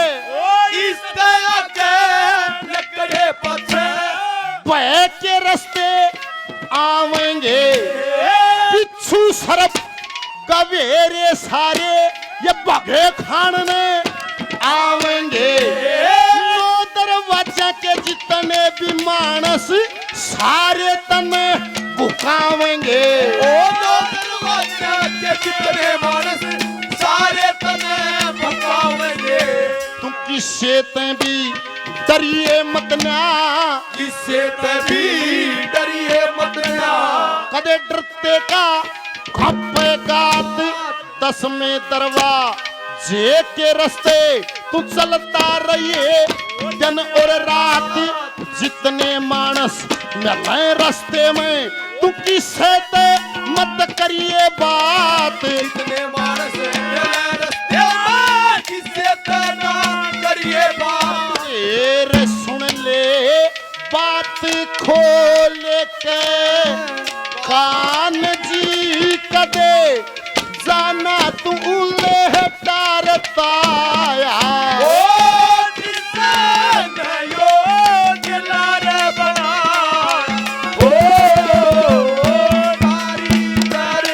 B: इसके आगे लकड़े पछे,
C: बह के रास्ते आवेंगे, पिछू सरप कवेरे सारे ये बगे खाने आवेंगे। नो दरवाजा के जितने भी मानस सारे तने बुकावेंगे।
B: ओ दो दरवाजा के जितने मानस सारे तने भकावेंगे।
C: तुम किससे ते भी डरिए मत ना,
B: किससे तभी डरिए मत ना,
C: कदे डरते का खपेगात 10वें दरवाजे के रास्ते तू चलता रहिए दिन और रात। जितने मानस मिले रास्ते में तू किससे ते मत करिए बात।
B: जितने मानस मिले रास्ते में किससे ते ना करिए बात।
C: तेरे सुन ले बात खोल के कान जी कदे जाना तू उल्ले तारताया।
B: ओ जिससे नयो दिलारे बना, ओ तारी दर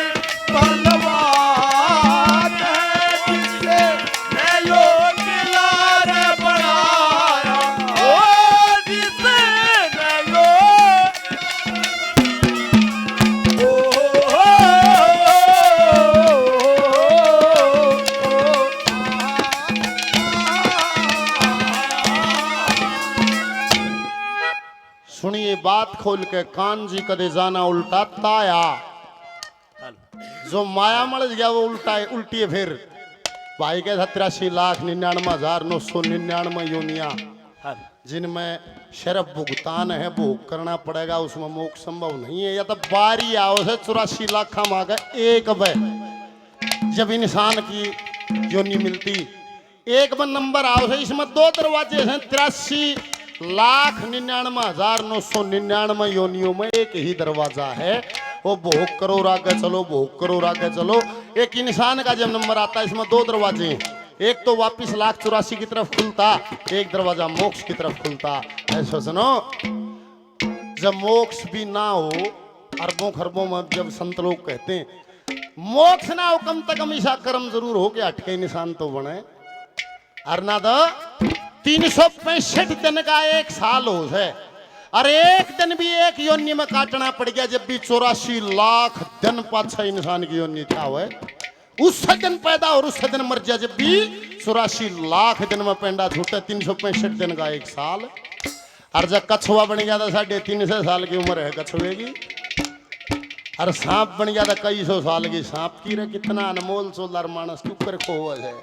B: पहलवान है, जिससे नयो दिलारे बनाया। ओ जिससे नयो
C: सुनिए बात खोल के कान जी कदे जाना उल्टा ताया। जो माया मल गया वो उल्टा उल्टी है। फिर भाई के 83,99,999 योनिया जिनमें शरफ भुगतान है भोग करना पड़ेगा, उसमें मोक्ष संभव नहीं है। या तो बारी आओ से 84 लाख मांगा एक बे जब इंसान की योनि मिलती, एक बार नंबर आओ से इसमें 2 दरवाजे हैं। 83,99,999 योनियों में एक ही दरवाजा है, वो भोग करो आगे चलो, भोग करो आगे चलो। एक इंसान का जब नंबर आता है इसमें 2 दरवाजे हैं, एक तो वापिस 1,84,00,000 की तरफ खुलता, एक दरवाजा मोक्ष की तरफ खुलता। ऐसा सुनो, जब मोक्ष भी ना हो, अरबों खरबों में जब संत लोग कहते हैं मोक्ष ना हो, कम से कम ऐसा कर्म जरूर हो कि अटके निशान तो बने। अरना तो 365 दिन का 1 साल हो है, और एक दिन भी एक योनि में काटना पड़ गया, जब भी 84 लाख दिन पाछा इंसान की योनि था हुआ, उस दिन पैदा और उस दिन मर जा। जब भी 84 लाख दिन में पेंडा छूटे, 365 दिन का 1 साल। और जब कछुआ बन गया था 350 साल की उम्र है कछुए की, और सांप बन गया था कई सौ साल की सांप की। रे कितना अनमोल सोलर मानस के ऊपर खोज है।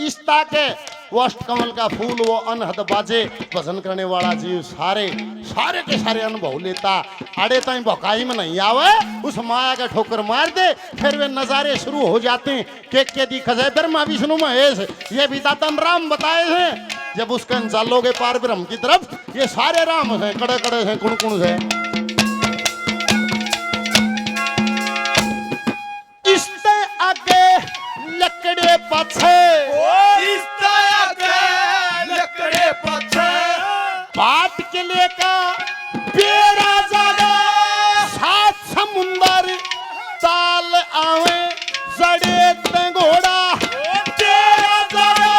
C: इस ताके वो अष्टकमल का फूल, वो अनहद बाजे, भजन करने वाला जीव सारे सारे के सारे अनुभव लेता। अड़े ताई भकाई में नहीं आवे, उस माया का ठोकर मार दे, फिर वे नजारे शुरू हो जाते हैं। के दिखा जाए ब्रह्मा विष्णु महेश, ये भी दातन राम बताए हैं। जब उसके चालोगे पार ब्रह्म की तरफ, ये सारे राम हैं, कड़े कड़े हैं, कुण कुण है। इससे आगे लकड़े पाछे,
B: इसके आगे लकड़े पछे,
C: बाट के लेका बेड़ा जागा, 7 समुंदर ताल आवे, जड़े घोड़ा
B: तेरा जागा,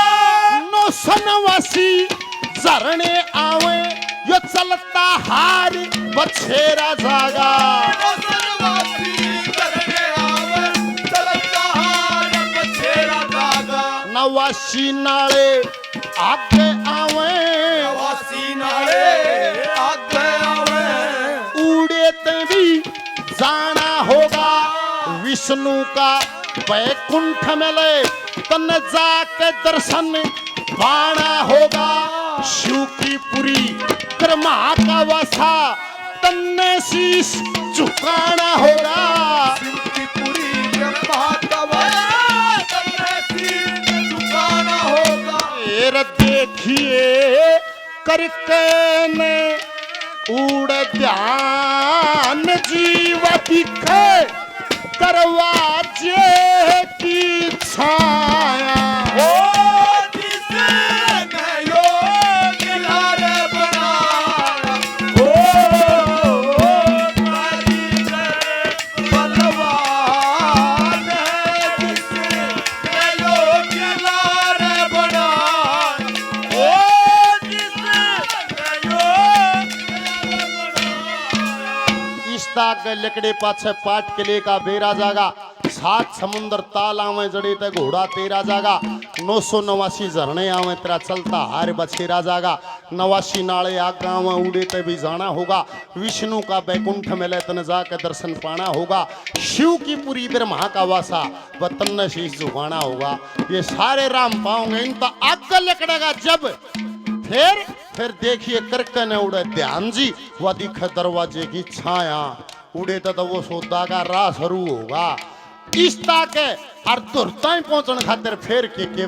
C: 989 झरने आवे, यो चलता हार बछेरा जागा।
B: वसनवासी करने आवे, चलता हार बछेरा जागा।
C: 89 नाले आगे आवे,
B: वासी नाले आगे आवे,
C: उड़े भी जाना होगा विष्णु का बैकुंठ में ले, तन जाके दर्शन पाना होगा। शिव की पुरी ब्रह्मा का वसा तन्ने शीश झुकाना होगा।
B: शिव की पूरी ब्रह्मा का वश, तन्ने शीश झुकाना होगा।
C: फिर देखिए करके ने उड़ ध्यान जीव दिखे दरवाजे की छाया।
B: ओ जिसने योग लारे बनाया, ओ कारीगर बलवान है। जिसने योग लारे बनाया, ओ जिसने योग
C: इस ताक लकड़े पाछे पाट के लिए का बेरा जागा। सात समुंदर ताल आवे जड़े ते घोड़ा तेरा जागा। 989 झरने आवे तेरा चलता हार बछेरा जागा। 89 नाले आगा आवे उड़े ते भी जाना होगा। विष्णु का बैकुंठ मिले तन जाके दर्शन पाना होगा। शिव की पूरी ब्रह्मा का वासा वतन शीश झुकाना होगा। ये सारे राम पाओगे इनका आग लकड़ेगा जब। फिर देखिए करके ने उड़े ध्यान जी वह दिखे दरवाजे की छाया। उड़े तो वो सौदा का राह शुरू होगा। इस ताके हर तुरता ही पहुंचने खातिर फिर के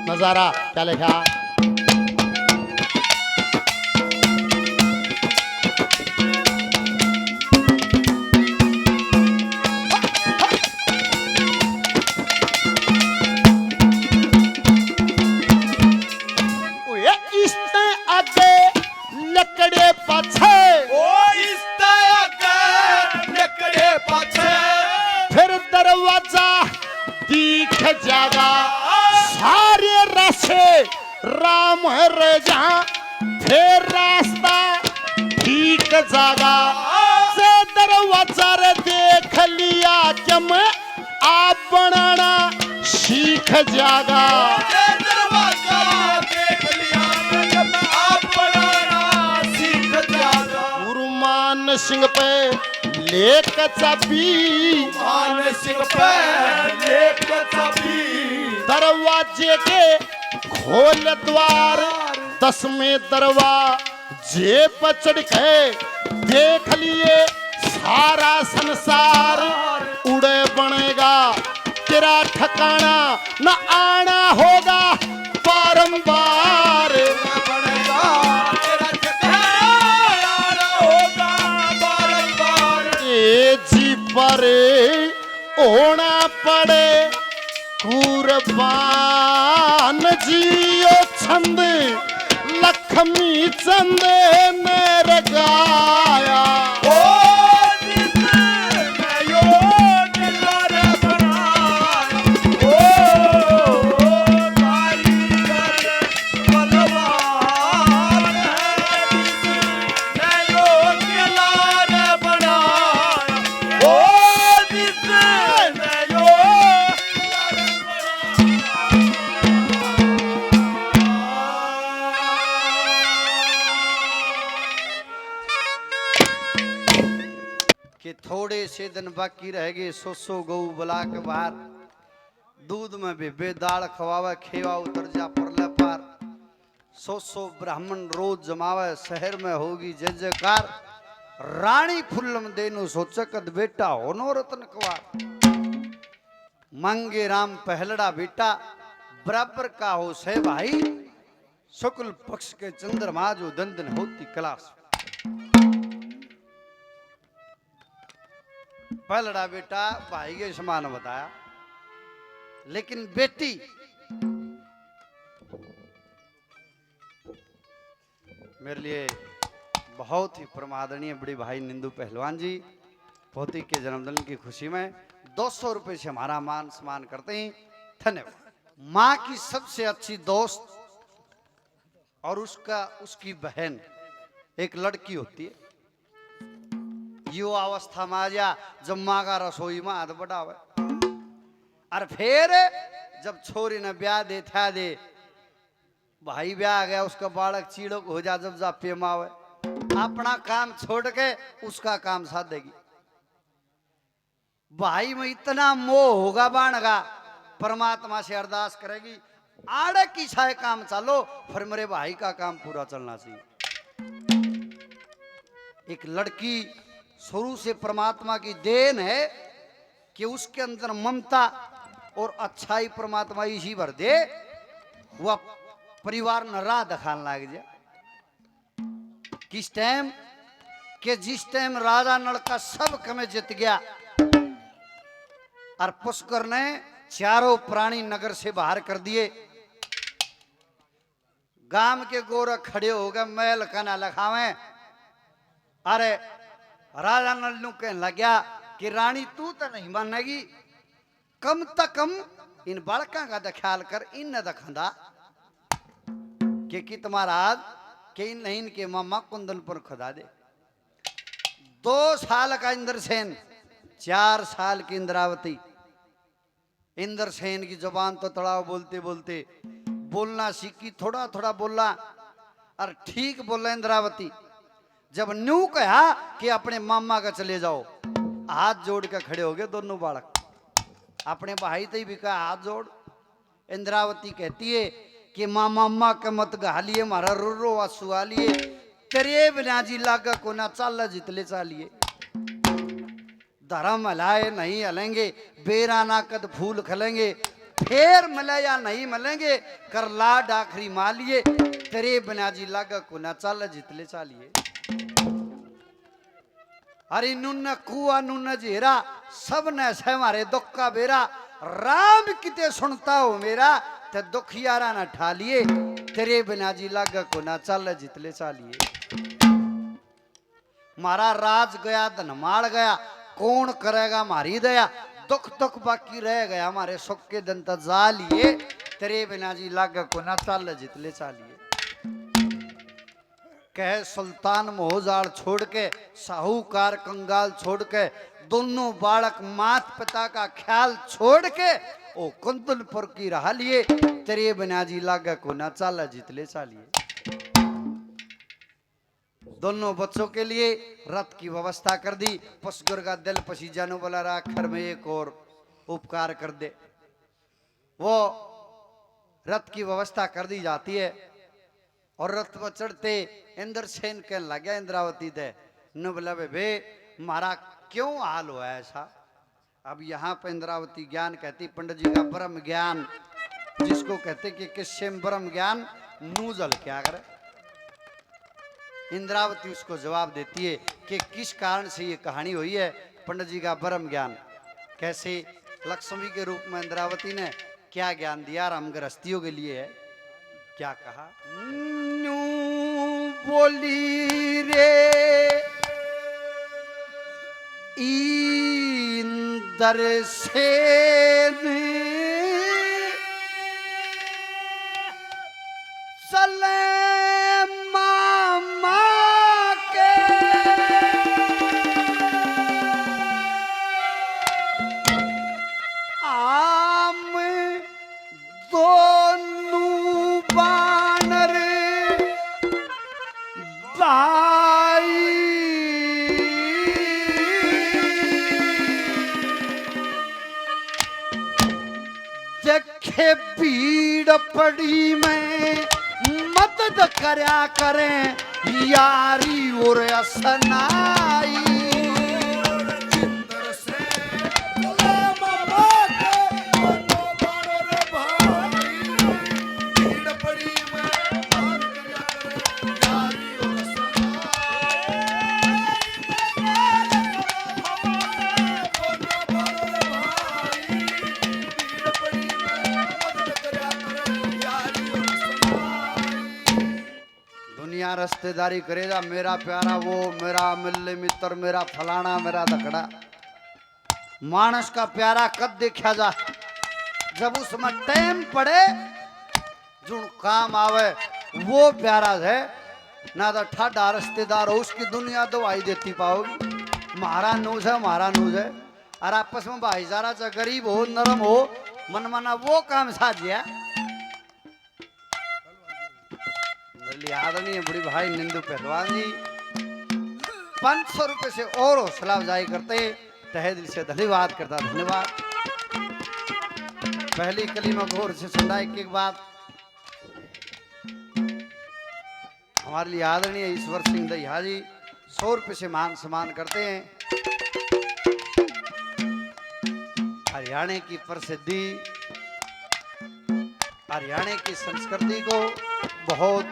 C: नजारा क्या लिखा। इसने आगे लकड़े पाछे,
B: ओ इस लकड़े पाछे
C: फिर दरवाजा दिख जागा। सारे रास्ते राम रजा फिर रास्ता ठीक जागा। से दरवाजा रे देख लिया कि मैं आप बनाना सीख जागा।
B: दरवाजा देख लिया जब आप बनाना सीख जागा।
C: गुरुमान सिंह पे लेक चाबी,
B: मान सिंह पे लेक चाबी।
C: दरवाजे के खोल द्वार 10वें दरवाजे पर चढ़ के देख लिए सारा संसार। उड़े बनेगा तेरा ठिकाना न आना होगा बारंबार।
B: बनेगा तेरा ठिकाना आना होगा बारंबार।
C: ए जी पर होना पड़े कुर्बान जियो छंद लक्ष्मी चंद ने रगाया।
B: ओ जिसने योग लारे बनाया, ओ कारीगर बलवान है। जिसने योग लारे बनाया, ओ जिसने योग
A: कि थोड़े से दिन बाकी रह गए। 100 गऊ बुला के बाहर दूध में भी दाल खवावे खेवा उतर जा परले पार। 100 ब्राह्मण रोज जमावे शहर में होगी जय जयकार। रानी फुल्लम देनु सोचकत बेटा होनो रतन कुवार। मांगे राम पहलड़ा बेटा बराबर का हो से भाई। शुक्ल पक्ष के चंद्रमा जो दंदन होती कलाश। पहलड़ा बेटा भाई के समान बताया, लेकिन बेटी मेरे लिए बहुत ही प्रमादनीय बड़ी भाई निंदू पहलवान जी पोती के जन्मदिन की खुशी में 200 रुपए से हमारा मान सम्मान करते हैं। धन्यवाद। माँ की सबसे अच्छी दोस्त और उसकी बहन एक लड़की होती है। युवा अवस्था में आ जा जब माँ का रसोई में हाथ बढ़ावे और फिर जब छोरी ने ब्याह दे था दे भाई ब्याह आ गया उसका बालक चीड़क हो जा जब जा पेमावे अपना काम छोड़ के उसका काम साध देगी। भाई में इतना मोह होगा बाणगा परमात्मा से अरदास करेगी आड़े की छाए काम चालो, फिर मेरे भाई का काम पूरा चलना चाहिए। एक लड़की शुरू से परमात्मा की देन है कि उसके अंदर ममता और अच्छाई परमात्मा इसी भर दे, वह परिवार न राह दिखाने लग जाए। किस टाइम कि जिस टाइम राजा नल का सब कमे जीत गया और पुष्कर ने चारों प्राणी नगर से बाहर कर दिए, गांव के गोरख खड़े हो गए मैल कना लखावे। अरे राजा नल नु कहने लग्या कि रानी तू तो नहीं मानेगी, कम त कम इन बालका का तो ख्याल कर, इन न दखंदा कि तुम्हारा के इन नहीं इनके मामा कुंदन पर खुदा दे। 2 साल का इंद्रसेन, 4 साल की इंद्रावती। इंद्रसेन की जुबान तो तड़ाव बोलते बोलते बोलना सीखी, थोड़ा थोड़ा बोला और ठीक बोला इंद्रावती। जब न्यू कहा कि अपने मामा का चले जाओ, हाथ जोड़ के खड़े हो गए दोनों बालक। अपने भाई तई भी कहा हाथ जोड़। इंद्रावती कहती है कि मामा माँ के मत गा लिए, मारा रो आंसुआ लिए, तेरे बिना जी लागा को ना चाल जितले चालिए। धर्म हलाए नहीं हलेंगे, बेरा ना कद फूल खलेंगे, फिर मिले या नहीं मिलेंगे, कर लाड आखिरी मालिए, तेरे बिना जी लागा को ना चाल जितले चालिए। अरे नुन कुआ नुन जेरा, सब ने से मारे दुख का बेरा, राम किते सुनता हो मेरा, ते दुखियारा ना ठा लिए, तेरे बिना जी लागा को ना चाल जितले चालिए। मारा राज गया धनमाल गया, कौन करेगा मारी दया, दुख दुख बाकी रह गया हमारे सुख के दिन तक जा लिए, तेरे बिना जी लागा को ना चाल जितले चालिए। कह सुल्तान मोहजाल छोड़ के, साहूकार कंगाल छोड़ के, दोनों बालक मात पिता का ख्याल छोड़ के ओ कुंदनपुर की राह लिए, तेरे बिना जी लागा को ना चाला जितले चालिए। दोनों बच्चों के लिए रथ की व्यवस्था कर दी। पुष्कर का दिल पसीजानो बोला आखिर में एक और उपकार कर दे। वो रथ की व्यवस्था कर दी जाती है और रथ पर चढ़ते इंद्रसेन कहने लग गया इंद्रावती दे न बोला बे मारा क्यों हाल हुआ ऐसा। अब यहाँ पर इंद्रावती ज्ञान कहती पंडित जी का ब्रह्म ज्ञान, जिसको कहते कि किससे ब्रह्म ज्ञान नूजल क्या करे। इंद्रावती उसको जवाब देती है कि किस कारण से ये कहानी हुई है। पंडित जी का ब्रह्म ज्ञान कैसे लक्ष्मी के रूप में इंद्रावती ने क्या ज्ञान दिया और हम गृहस्थियों के लिए है। क्या कहा, नू बोली रे इंद्रसेन चले मामा के आम दोनों बानर भाई देखे भीड़ पड़ी में मदद करया करें यारी और असनाई। दुनिया रिश्तेदारी करेगा मेरा प्यारा वो, मेरा मिलने मित्र, मेरा फलाना, मेरा दकड़ा। मानस का प्यारा कब देखा जा, जब उसमें टाइम पड़े जो काम आवे वो प्यारा है। ना तो ठाडा रिश्तेदार हो उसकी दुनिया दवाई देती पाओगी। मारा नूज है, मारा नूज है। और आपस में भाईचारा चाहे गरीब हो नरम हो मन मना वो काम साझिया। याद नहीं है बड़ी भाई निंदू पहलवान जी 500 रुपए से और हौसला अफजाई करते, तहे दिल से धन्यवाद करता। धन्यवाद। पहली कली में घोर से सुना एक बात हमारे लिए आदरणीय ईश्वर सिंह दहिया जी 100 रुपये से मान सम्मान करते हैं। हरियाणा की प्रसिद्धि, हरियाणा की संस्कृति को बहुत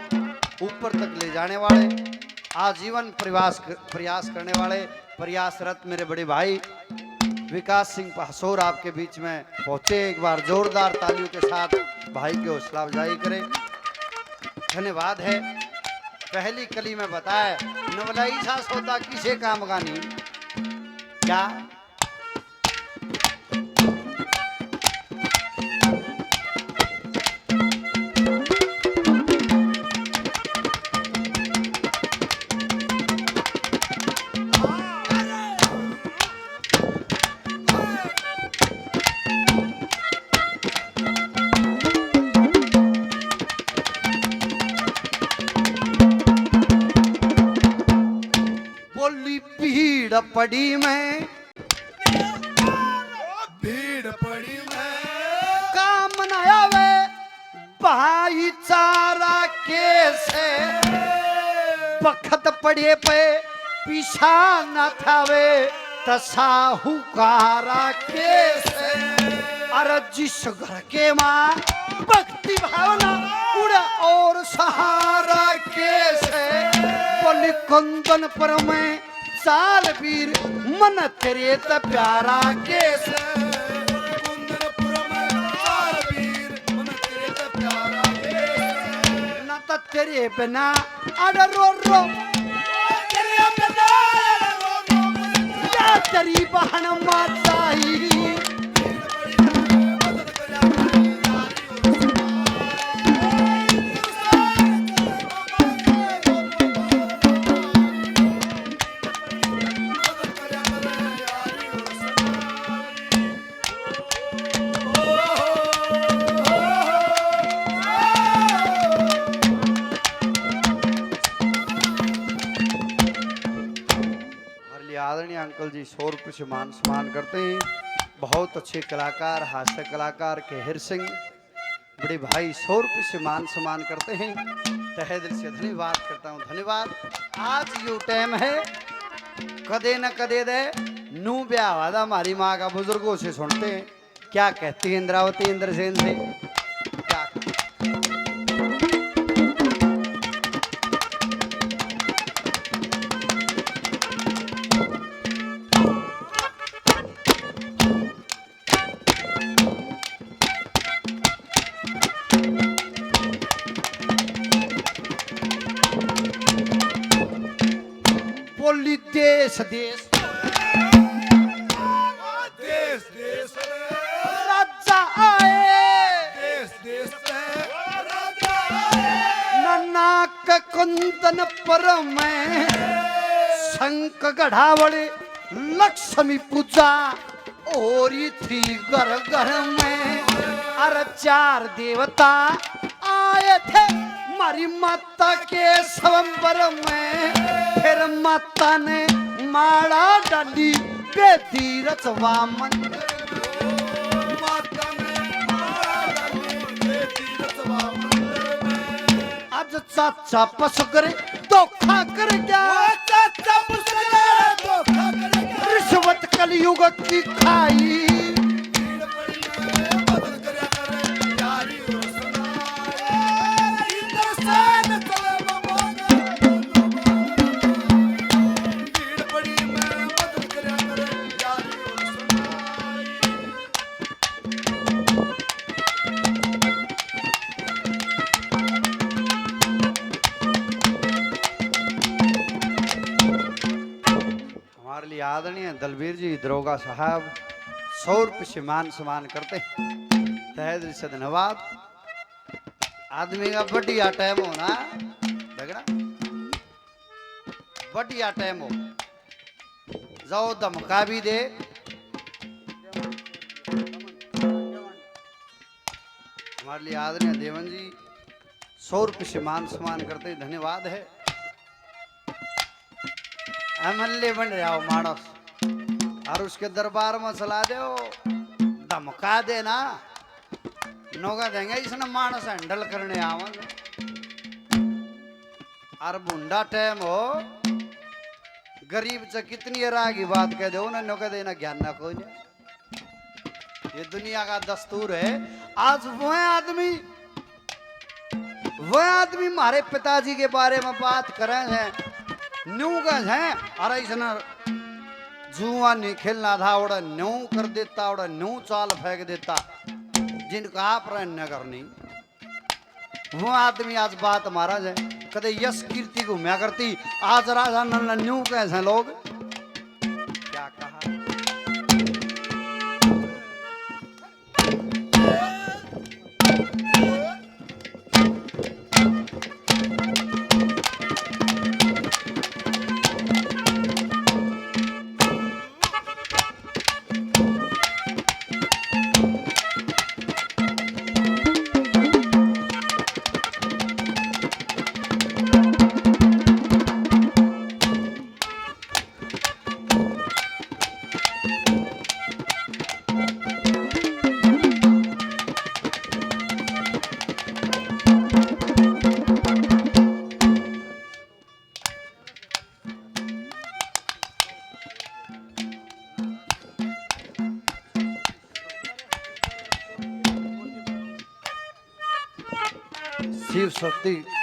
A: ऊपर तक ले जाने वाले, आजीवन प्रयास करने वाले प्रयासरत मेरे बड़े भाई विकास सिंह पहसोर आपके बीच में पहुंचे। एक बार जोरदार तालियों के साथ भाई की हौसला अफजाई करें। धन्यवाद है। पहली कली में बताया नवलाई सास होता किसे काम का नहीं क्या भीड़ पड़ी में
B: भीड़ पड़ी में
A: काम न आवे भाईचारा कैसे बखत पड़े पे पीछा न थावे तसाहुकारा कैसे। अरे जिस घर के माँ भक्ति भावना उड़ा और सहारा कैसे बोली कंदन पर मैं साल वीर मन तेरे त प्यारा कैसे
B: कुंदनपुर में साल वीर मन तेरे त प्यारा कैसे
A: न त तेरे बिना अड़ रो रो
B: तेरे बिना रो रो
A: या तेरी बहन माताई आदरणीय अंकल जी 100 रुपये से मान सम्मान करते हैं। बहुत अच्छे कलाकार हास्य कलाकार केहर सिंह बड़े भाई 100 रुपये से मान सम्मान करते हैं। तहे दिल से धन्यवाद करता हूँ। धन्यवाद। आज यो टाइम है कदे न कदे दे नू ब्याह वादा हमारी माँ का बुजुर्गों से सुनते हैं क्या कहती है इंद्रावती इंद्रसेन से क्या बोली देश देश
B: देश देश
A: राजा आए
B: देश देश राजा आए
A: नाक कुंदन पर मैं शंख गढ़ावड़े लक्ष्मी पूजा और थी घर घर में। अरे 4 देवता आए थे हमारी माता के स्वयंवर में। फिर माता ने माला डाली बेदी रचवा मंदिर
B: माता ने मारा डाली बेटी रचवा मंदिर में
A: आज चाचा पसुकर धोखा कर गया
B: चाचा पुष्कर धोखा कर गया
A: रिश्वत कलयुग की खाई
B: भीड़ पड़ी में बदल करया करे यारी और सुनाए इंद्रसेन चले भीड़ पड़ी में बदल करया करे यारी और सुनाए
A: हमारे लिए आदरणीय दलवीर जी दरोगा साहब 100 रुपये से मान सम्मान करते हैं। तहे दिल से धन्यवाद। आदमी का बढ़िया टाइम होना देखना बढ़िया टाइम हो जाओ धमका भी दे। हमारे लिए आदरणीय देवन जी 100 रुपये से मान सम्मान करते हैं। धन्यवाद है। एमएलए बन रहा हो मानस और उसके दरबार में चला दो धमका देना नौका देंगे इसने मानस हैंडल करने आवांगे और बुंडा टाइम हो गरीब से कितनी राह की बात कह दो ना नौका देना ज्ञान ना कोई नहीं। ये दुनिया का दस्तूर है। आज वह आदमी हमारे पिताजी के बारे में बात कर रहे हैं न्यू गज हैं अरे इसने जुआ नहीं खेलना था ओड़ा न्यू कर देता ओड़ा न्यू चाल फेंक देता जिनका आप रहने करनी। वो आदमी आज बात महाराज है कदे यश कीर्ति घूमया करती आज राजा नल न्यू कैसे लोग क्या कहा।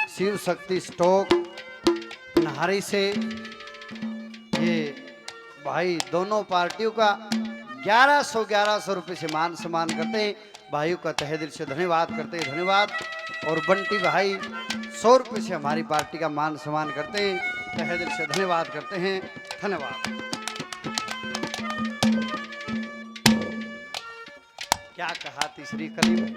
A: शिव शक्ति स्टॉक नहारी से ये भाई दोनों पार्टियों का 1100 रुपए से मान सम्मान करते हैं। भाइयों का तहे दिल से धन्यवाद करते हैं, धन्यवाद। और बंटी भाई 100 रुपए से हमारी पार्टी का मान सम्मान करते हैं, तहे दिल से धन्यवाद करते हैं, धन्यवाद। क्या कहा तीसरी कली में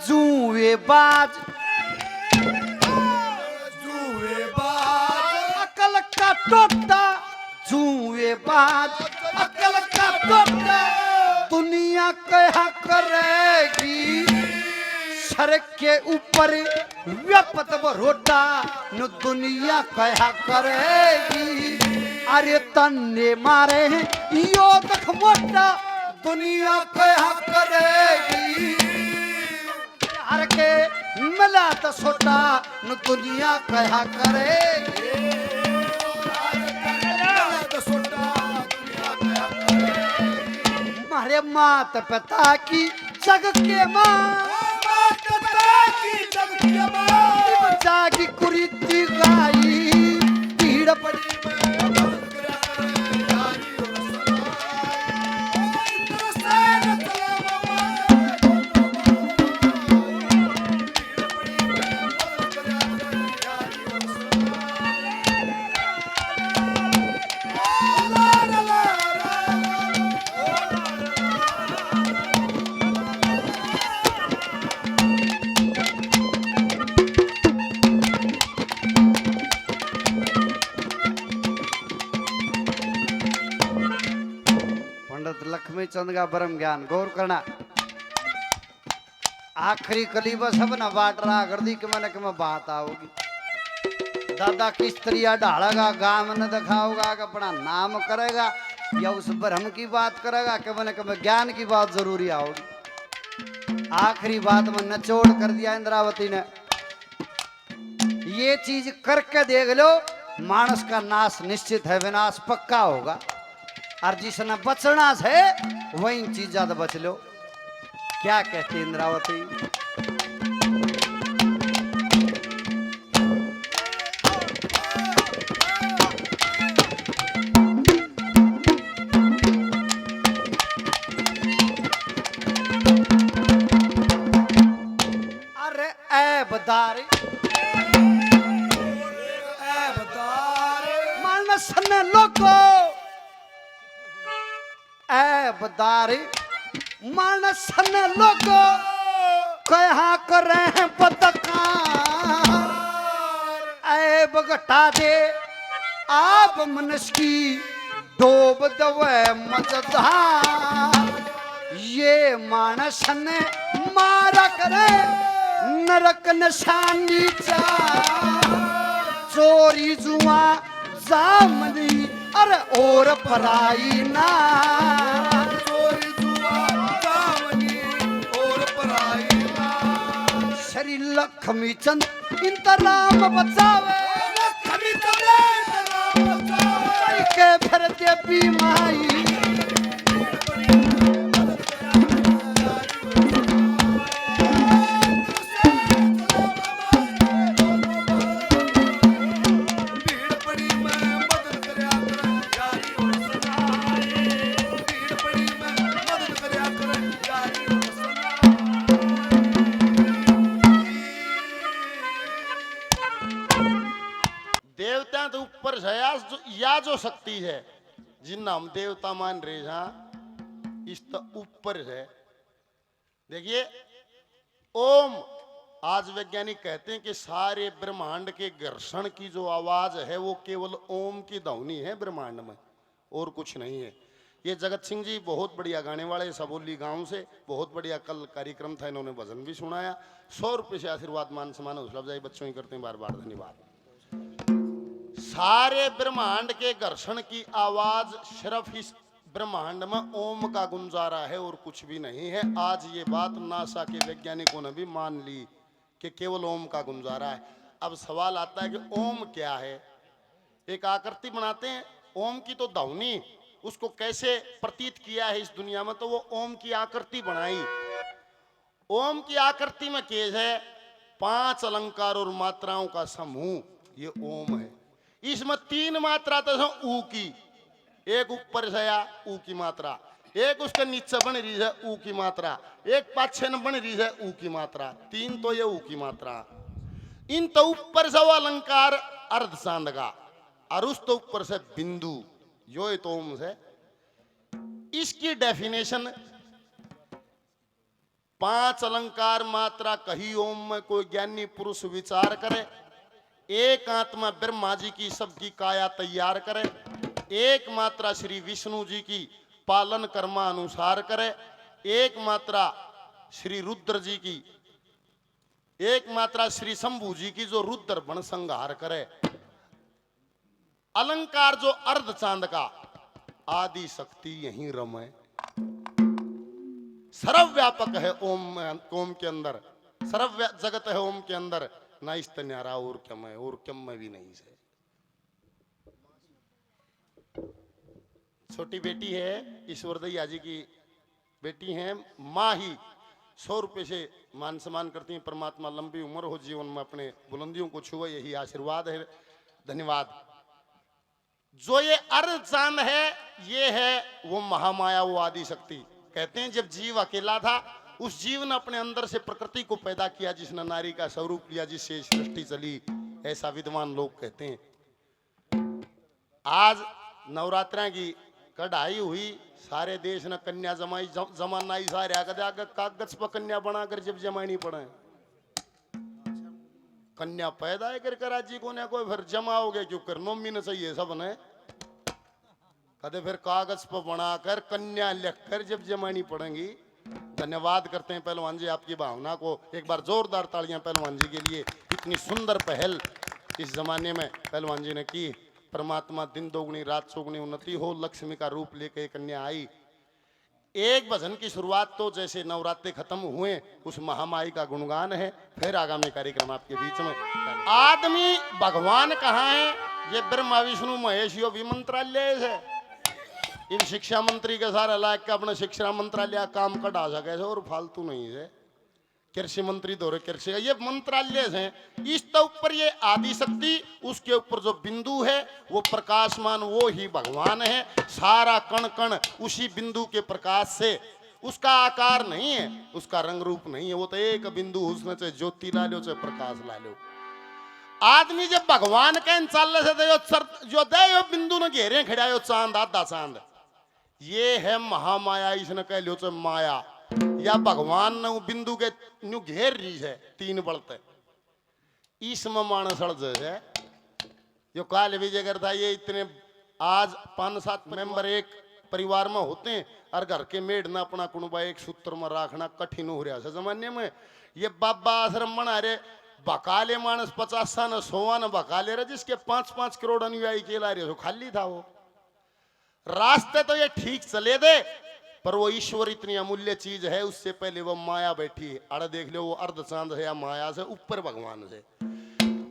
A: जुए बाज अकल का टोटा जुए बाज अकल का टोटा दुनिया क्या करेगी सड़क के ऊपर व्यापत बरोटा न दुनिया क्या करेगी। अरे तन्ने मारे यो तक मोटा दुनिया क्या करेगी। हर के मिला तो छोटा न दुनिया क्या करेगी। हमारे मात पिता की जग के माँ जागी कुरीति गाई पीड़ पड़ी लक्ष्मी चंद का ब्रह्म ज्ञान गौर करना। आखिरी कली बस अब ना बाट रहा कर दी कि मैं बात आओगी। दादा किस तरिया ढालेगा गांव न दिखाओगा कि अपना नाम करेगा या उस ब्रह्म की बात करेगा कि मैंने ज्ञान की बात जरूरी आओगी। आखिरी बात में नचोड़ कर दिया इंद्रावती ने। ये चीज करके देख लो मानस का नाश निश्चित है, विनाश पक्का होगा। और जिसने बचना है वही चीज ज्यादा बच लो। क्या कहती इंद्रावती। अरे ऐबदारी मानस ने लोगो ऐबदारी मानस ने लोगो कहा करे हैं पतकार घटा दे आप मनस की डोब दवे मजधार ये मानस ने मारा करे नरक निशानी चा चोरी जुआ जामनी अरे और पराई ना
B: चोरी जुआ जामनी और पराई ना
A: श्री लक्ष्मी चंद इंतराम बचावे
B: लक्ष्मी चंद राम बचावे
A: के फिर देवी माई
B: भीड़ पड़ी मैं मदद करया कर यारी और सनाए भीड़ पड़ी मैं मदद करया कर यारी और
C: देवता तो ऊपर है या जो शक्ति है जिन्ना हम देवता मान रहे हैं इस तो ऊपर है। देखिए ओम आज वैज्ञानिक कहते हैं कि सारे ब्रह्मांड के घर्षण की जो आवाज है वो केवल ओम की ध्वनि है ब्रह्मांड में और कुछ नहीं है। ये जगत सिंह जी बहुत बढ़िया गाने वाले सबोली गांव से बहुत बढ़िया कल कार्यक्रम था इन्होंने भजन भी सुनाया। 100 रुपये से आशीर्वाद मान सम्मान हौसला अफजाई बच्चों ही करते हैं बार बार धन्यवाद। सारे ब्रह्मांड के घर्षण की आवाज सिर्फ इस ब्रह्मांड में ओम का गुंजारा है और कुछ भी नहीं है। आज ये बात नासा के वैज्ञानिकों ने भी मान ली कि केवल ओम का गुंजारा है। अब सवाल आता है कि ओम क्या है। एक आकृति बनाते हैं ओम की तो ध्वनि उसको कैसे प्रतीत किया है इस दुनिया में तो वो ओम की आकृति बनाई। ओम की आकृति में केज है 5 अलंकार और मात्राओं का समूह ये ओम है। इसमें 3 मात्रा तो ऊ की एक ऊपर से या ऊ की मात्रा एक उसके नीचे बन रही है ऊ की मात्रा एक पाछे न बन रही है ऊ की मात्रा 3 तो ये ऊ की मात्रा। इन तो ऊपर से वो अलंकार अर्ध चांद का और उस तो ऊपर से बिंदु यो तो ओम से। इसकी डेफिनेशन 5 अलंकार मात्रा कही ओम में कोई ज्ञानी पुरुष विचार करे एक आत्मा ब्रह्मा जी की सबकी काया तैयार करे एक मात्रा श्री विष्णु जी की पालन कर्मा अनुसार करे एक मात्रा श्री रुद्र जी की एक मात्रा श्री शंभु जी की जो रुद्र बन संहार करे। अलंकार जो अर्ध चांद का आदि शक्ति यही रमे सर्वव्यापक है ओम के अंदर सर्व जगत है ओम के अंदर ना इस न्यारा और क्या मैं भी नहीं से। छोटी बेटी है ईश्वर दैया जी की बेटी है माँ ही 100 रुपये से मान सम्मान करती हैं। परमात्मा लंबी उम्र हो जीवन में अपने बुलंदियों को छुए यही आशीर्वाद है धन्यवाद। जो ये अर्ध चांद है ये है वो महामाया वो आदि शक्ति। कहते हैं जब जीव अकेला था उस जीव ने अपने अंदर से प्रकृति को पैदा किया जिसने नारी का स्वरूप लिया जिससे सृष्टि चली ऐसा विद्वान लोग कहते हैं। आज नवरात्रा की कढ़ाई हुई सारे देश ने कन्या जमाई जमाना ही सारे आगे कागज पर कन्या बनाकर जब जमानी पड़े कन्या पैदा है कर कराची को ना कोई फिर जमाओगे क्यों कर नोमी न चाहिए सब ने कदे फिर कागज पर बनाकर कन्या लिखकर जब जमानी पड़ेंगी। धन्यवाद करते हैं पहलवान जी आपकी भावना को एक बार जोरदार तालियां पहलवान जी के लिए। इतनी सुंदर पहल इस जमाने में पहलवान जी ने की। परमात्मा दिन दोगुनी रात चौगुनी उन्नति हो लक्ष्मी का रूप लेकर कन्या आई। एक भजन की शुरुआत तो जैसे नवरात्रे खत्म हुए उस महामाई का गुणगान है फिर आगामी कार्यक्रम आपके बीच में। आदमी भगवान कहाँ है ये ब्रह्मा विष्णु महेश यो भी मंत्रालय है। इन शिक्षा मंत्री के सारे लायक का अपना शिक्षा मंत्रालय काम कटा सके और फालतू नहीं है। कृषि मंत्री दौरे कृषि ये मंत्रालय है। इस तो ऊपर ये आदि शक्ति उसके ऊपर जो बिंदु है वो प्रकाशमान वो ही भगवान है। सारा कण कण उसी बिंदु के प्रकाश से उसका आकार नहीं है उसका रंग रूप नहीं है वो तो एक बिंदु उसने चाहे ज्योति ला लो चाहे प्रकाश ला लो। आदमी जब भगवान के चाल से जो दे बिंदु ने घेरे खड़ा चांद आधा चांद ये है महामाया। इसने कह लो चाहे माया या भगवान ने बिंदु के न्यू घेर रही है 3 बढ़ते इसमें मानस है जो काल विजय करता ये इतने आज 5-7 मेंबर एक परिवार में होते हैं और घर के मेड ना अपना कुणबा एक सूत्र में रखना कठिन हो रहा है जमाने में। ये बाबा आश्रम बना रहे बकाले मानस 50 न 100 न बकाले रहे जिसके 5-5 करोड़ अनुयायी के ला रहे हो खाली था वो। रास्ते तो ये ठीक चले दे पर वो ईश्वर इतनी अमूल्य चीज है उससे पहले वो माया बैठी है। अरे देख लो वो अर्ध चांद है या माया से ऊपर भगवान से,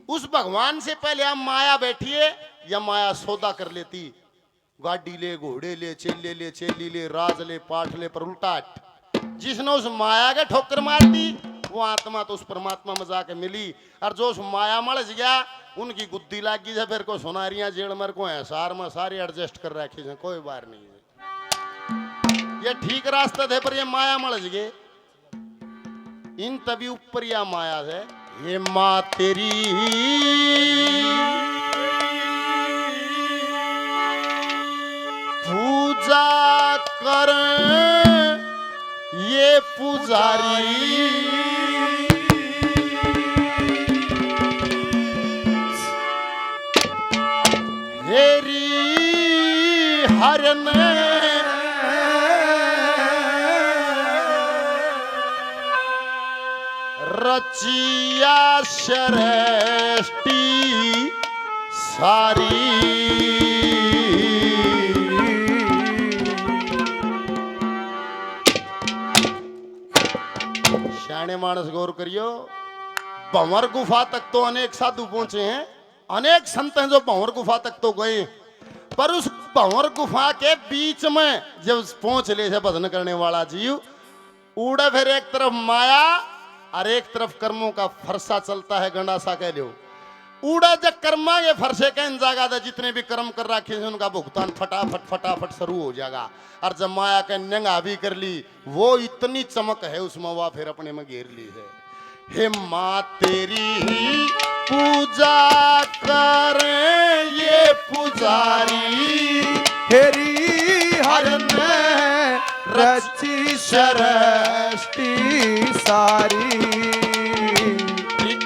C: उस भगवान से पहले हम माया बैठी है या माया सौदा कर लेती। गाड़ी ले, घोड़े ले, चेले ले, चेली ले, राज ले, पाठ ले, पर उल्टा जिसने उस माया के ठोकर मार दी वो आत्मा तो उस परमात्मा में जाके मिली। और जो उस माया मर गया उनकी गुद्दी लागी है फिर को सोनारियां जेल मर को है सार में सारी एडजस्ट कर रखी है कोई बार नहीं है। ये ठीक रास्ता थे पर ये माया मर गए इन तभी ऊपर या माया है। ये माँ तेरी पूजा कर ये पुजारी हेरी हरन रचिया श्रेष्ठी सारी। शाणे मानस गौर करियो भंवर गुफा तक तो अनेक साधु पहुंचे हैं, अनेक संत हैं जो भंवर गुफा तक तो गए, पर उस भंवर गुफा के बीच में जब पहुंच ले से भजन करने वाला जीव उड़ा फिर एक तरफ माया और एक तरफ कर्मों का फरसा चलता है गंडासा कह लो। उड़ा जब कर्मा ये फरसे कह जागा था जितने भी कर्म कर रखे हैं उनका भुगतान फटाफट फटाफट शुरू हो जाएगा। और जब माया के नंगा भी कर ली वो इतनी चमक है उसमें वह फिर अपने में घेर ली है। हे माँ तेरी पूजा कर ये पुजारी
B: हेरी हरन रची श्रेष्ठी सारी।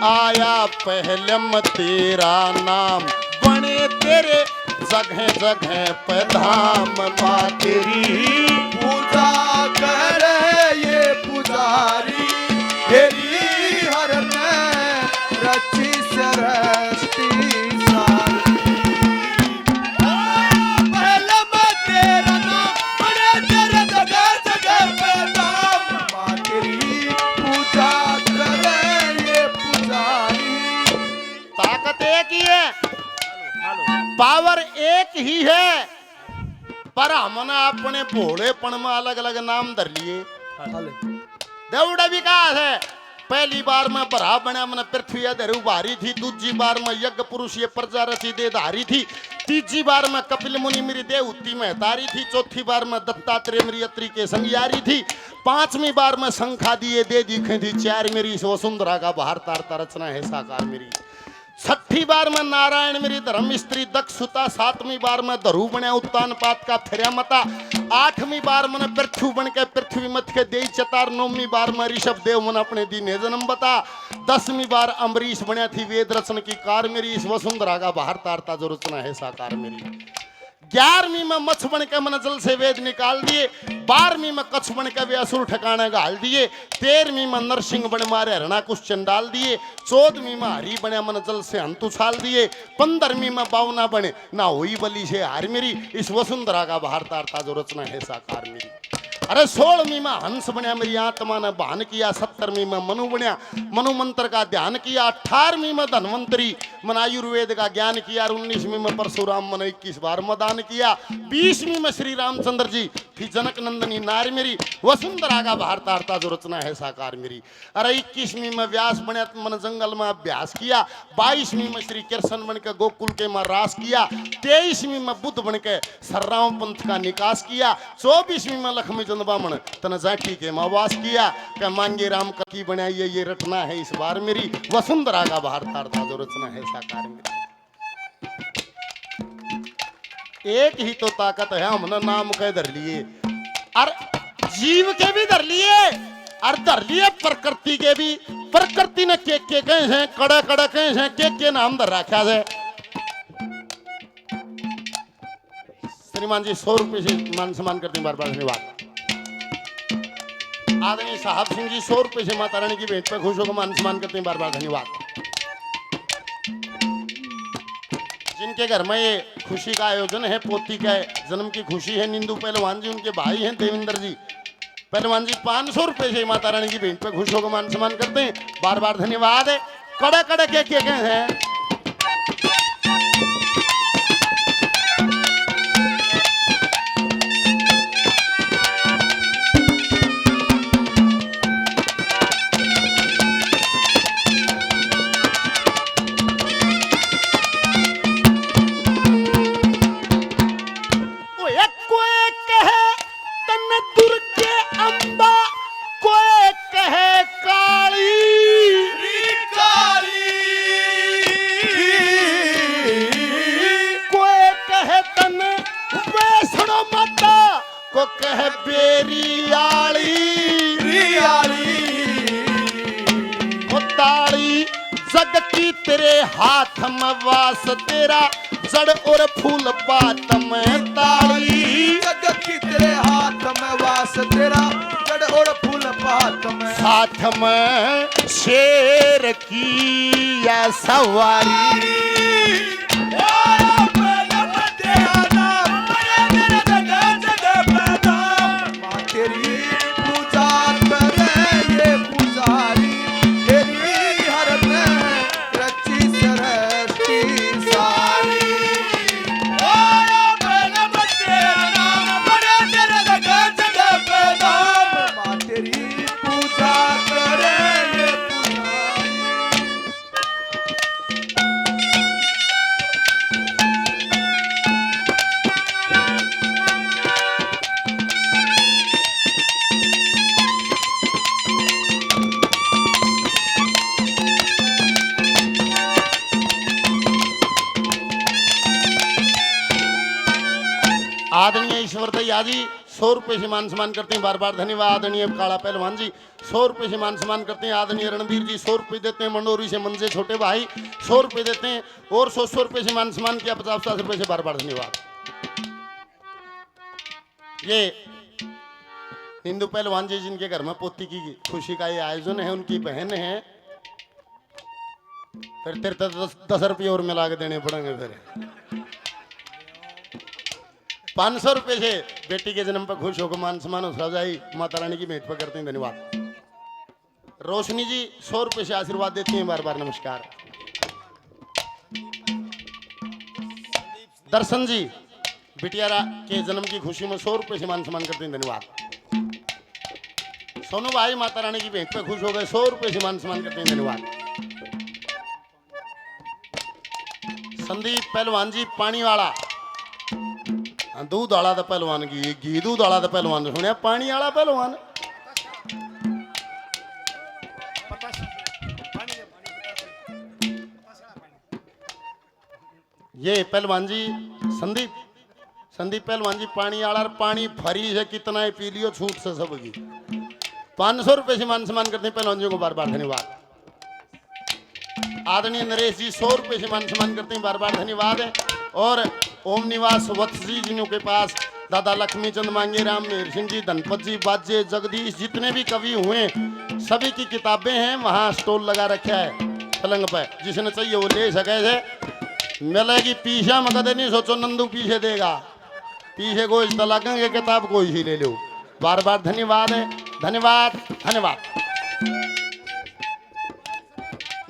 C: आया पहलम तेरा नाम बने तेरे जगह जगह पे धाम। माँ तेरी
B: पूजा करे ये पुजारी हेरी हरन रची श्रेष्ठी सारी। पहले मैं तेरा नाम बड़े तेरे जगह जगह पे नाम। माँ तेरी पूजा करे ये पुजारी।
C: ताकत एक ही है, पावर एक ही है, पर हमने अपने भोलेपन में अलग अलग नाम धर लिए। देवड़ा विकास है। पहली बार में बरा बना मन पृथ्वी अधरू भारी थी, दूसरी बार में यज्ञ पुरुष ये प्रजा रची दे धारी थी, तीसरी बार में कपिल मुनि मेरी देवती में तारी थी, चौथी बार में दत्तात्रेय मेरी अत्री के संगियारी थी, पांचवी बार में शंखा दिए दे दिखे थी, चार मेरी वसुंधरा का बाहर तारता रचना है साकार मेरी, छठी बार में नारायण मेरी धर्म स्त्री दक्षुता, सातवीं बार में धरू बने उत्तान पात का फिर मता, आठवीं बार मन पृथ्वी बन के पृथ्वी मत के दे चतार, नौवीं बार में ऋषभ देव मन अपने दीने जन्म बता, 10वीं बार अम्बरीश बने थी वेद रचन की कार मेरी, इस वसुंधरा का बाहर तारता जो रचना है साकार मेरी, 11वीं में मच्छ बन के मन जल से वेद निकाल दिए, 12वीं में कच्छ बन के वे असुर ठिकाने घाल दिए, 13वीं में नरसिंह बने मारे हरणा कुछ चंडाल दिए, 14वीं में हरी बने मन जल से हंतु छाल दिए, 15वीं में बावना बने ना हुई बली से हार मेरी, इस वसुंधरा का बाहर तारता जो रचना है साकार मेरी। अरे 16वीं में हंस बनया मेरी आत्मा ने बहन किया, 17वीं में मनु बनया मनु मंत्र का ध्यान किया, 18वीं में धन्वंतरी मन आयुर्वेद का ज्ञान किया, 19वीं में परशुराम मन 21 बार मदान किया, 20वीं में श्री रामचंद्र जी थी जनक नंदनी नारी मेरी, वसुंधरा का बाहर तारता जो रचना है साकार मेरी। अरे 21वीं में व्यास बने मन जंगल में अभ्यास किया, 22वीं में श्री कृष्ण बन के गोकुल के में रास किया, 23वीं में बुद्ध बन के सर्राम पंथ का निकास किया, 24वीं में लक्ष्मी बामण तन जाठी के मावास किया, क्या मांगे राम की बनाई ये रटना है इस बार मेरी, वसुंधरा का बाहर तारता जो रचना है साकार मेरी। एक ही तो ताकत है हमने नाम कह धर लिए और जीव के भी धर लिए और धर लिए प्रकृति के भी, प्रकृति ने के कहे हैं कड़े कड़े कहे हैं के नाम धर रखा है। श्रीमान जी 100 रुपए से मान सम्मान करते हैं, बार बार धन्यवाद। आदरणीय साहब सिंह जी 100 रुपए से माता रानी की भेंट पर खुश होकर मान सम्मान करते हैं, बार बार धन्यवाद। जिनके घर में ये खुशी का आयोजन है, पोती का जन्म की खुशी है, निंदू पहलवान जी, उनके भाई हैं देवेंद्र जी पहलवान जी 500 रुपए से माता रानी की भेंट पर खुश होकर मान सम्मान करते हैं, बार बार धन्यवाद। कड़े कड़े के हैं को कह बेरियाली वो ताली जग की तेरे हाथ में वास तेरा जड़ और फूल बात में ताली
B: जग की तेरे हाथ में वास तेरा जड़ और फूल बात में
C: साथ में शेर की या सवारी आदरणीय ईश्वर दया जी 100 रुपए से मान सम्मान करते हैं, बार बार धन्यवाद। आदरणीय काला पहलवान जी 100 रुपए से मान सम्मान करते हैं। आदरणीय रणवीर जी 100 रुपए देते हैं। मंडोरी से मंजे छोटे भाई 100 रुपए देते हैं और 100 रुपए से मान सम्मान किया। 50 रुपए से बार बार धन्यवाद। ये हिंदू पहलवान जी जिनके घर में पोती की खुशी का ये आयोजन है, उनकी बहन है, फिर तेरे 10 रुपये और मिला के देने पड़ेंगे। फिर 500 रुपए से बेटी के जन्म पर खुश होकर मान सम्मान सजाई माता रानी की भेंट पर करते हैं, धन्यवाद। रोशनी जी 100 रुपए से आशीर्वाद देती हैं, बार बार नमस्कार। दर्शन जी बिटियारा के जन्म की खुशी में 100 रुपए से मान सम्मान करते हैं, धन्यवाद। सोनू भाई माता रानी की भेंट पर खुश हो गए, 100 रुपए से मान सम्मान करते हैं, धन्यवाद। संदीप पहलवान जी पानी वाला दूध वाला तो पहलवान घी दूध वाला तो पहलवान सुनिया, पानी वाला पहलवान ये पहलवान जी संदीप पहलवान जी पानी वाला, पानी फरी है कितना है पी लियो छूट से सबकी। 500 रुपए से मान सम्मान करते हैं पहलवान जी को, बार बार धन्यवाद। आदरणीय नरेश जी 100 रुपए से मान सम्मान करते हैं, बार बार धन्यवाद है। और ओम निवास वत्स जी जिनों के पास दादा लक्ष्मी चंद मांगे राम मेहर सिंह जी धनपत जी बाजे जगदीश जितने भी कवि हुए सभी की किताबें हैं, वहां स्टॉल लगा रखा है पलंग पे, जिसने चाहिए वो ले सके थे। मिलेगी पीछा मत नहीं सोचो नंदू पीछे देगा, पीछे को इस लगेंगे किताब कोई ही ले लो, बार बार धन्यवाद है, धन्यवाद धन्यवाद।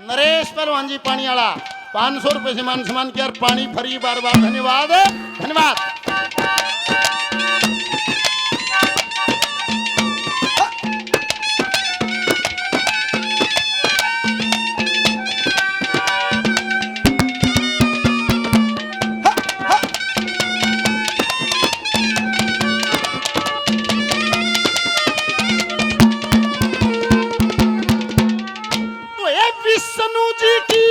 C: नरेश पहलवान जी पानी वाला 500 रुपए से मान सम्मान किया, पानी फरी, बार बार धन्यवाद धन्यवाद। विष्णु जी की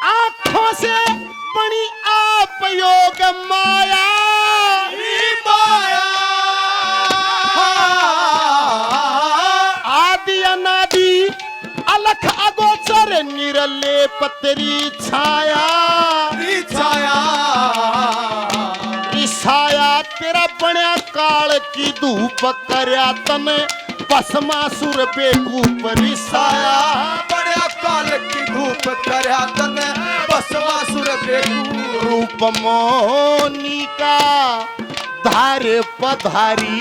C: आंखों से बड़ी आप योग माया, आदि अनादि अलख अगोचर निरले पतरी छाया, छाया तेरा बण्या काल की धूप करया तने भस्मासुर बेकूफ रिसाया
B: बड़े काल की धूप करया तने भस्मासुर बेकूफ
C: रूप मोनी का धारे पधारी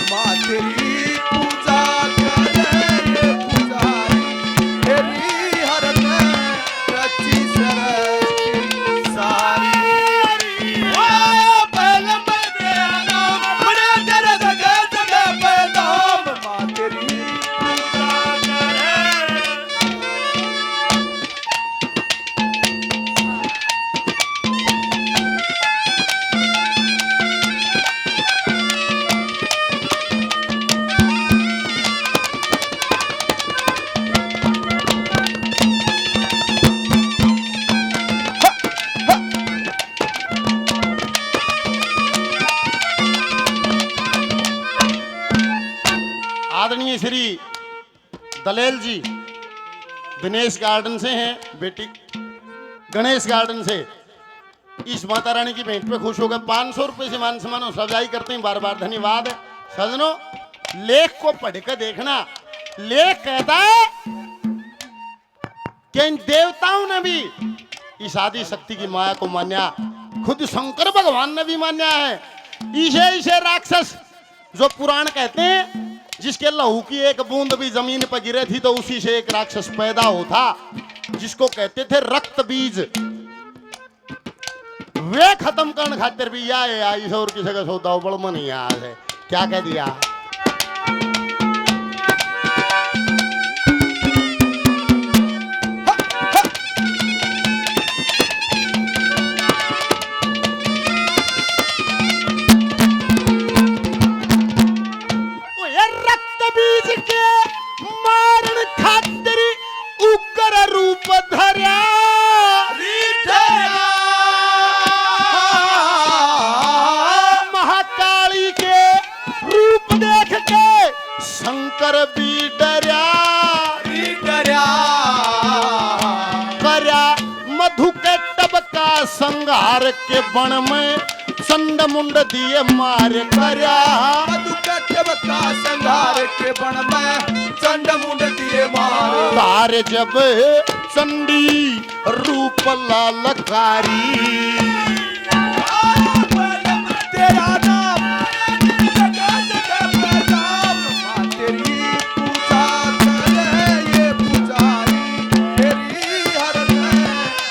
B: माँ तेरी पूजा करे पुजारी तेरी हर में रची सरस्वती सारी पहले मैं तेरा नाम बड़े तेरे जगह जगह पैदाम माँ तेरी पूजा करे
C: आदरणीय श्री दलेल जी दिनेश गार्डन से हैं, बेटी गणेश गार्डन से इस माता रानी की भेंट पे खुश हो गए। 500 रुपए से मान सम्मान और सजाई करते हैं, बार बार धन्यवाद। सजनों, लेख को पढ़ कर देखना। लेख कहता है कि इन देवताओं ने भी इस आदि शक्ति की माया को मान्या, खुद शंकर भगवान ने भी मान्या है। इसे राक्षस जो पुराण कहते हैं, जिसके लहू की एक बूंद भी जमीन पर गिरे थी तो उसी से एक राक्षस पैदा होता, जिसको कहते थे रक्त बीज। वे खत्म करने खातिर भी आई और किसी का सौदा बड़मा नहीं आज है। क्या कह दिया? बीज के मारण खातिर उग्र रूप धरा महाकाली के रूप देख के शंकर भी डरा करया मधु के टब का संहार के बण में चंड मुंड दिए मार करया
B: का संहार के बण में चंड मुंड दिए मार
C: तार जब चंडी रूप लालकारी
B: तेरा नाम जगह जगह पैदाम माँ तेरी पूजा करे ये पुजारी तेरी हर में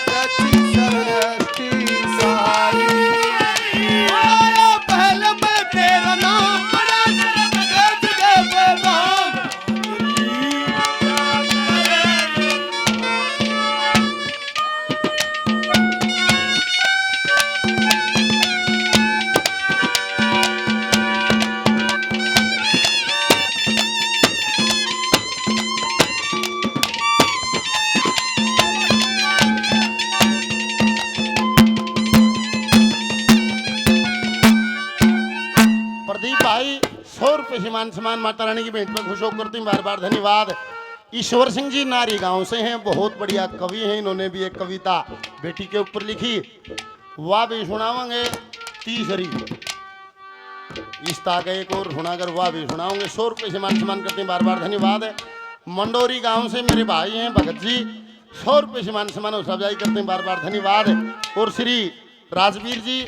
B: रची सरस्वती सारी पहले मैं तेरा नाम बड़ा जगह जगह पैदाम
C: प्रदीप भाई 100 रुपए से मान सम्मान माता रानी की भेंट में खुश होकर करती हूँ, बार बार धन्यवाद। ईश्वर सिंह जी नारी गांव से हैं, बहुत बढ़िया कवि हैं। इन्होंने भी एक कविता बेटी के ऊपर लिखी, वाह भी सुनावांगे। तीसरी इस ताके एक और सुनाकर वाह भी सुनाओगे। 100 रुपए से मान सम्मान करते हैं, बार बार धन्यवाद। मंडोरी गांव से मेरे भाई हैं भगत जी, 100 रुपए से मान सम्मान और सजाई करते हैं, बार बार धन्यवाद। और श्री राजवीर जी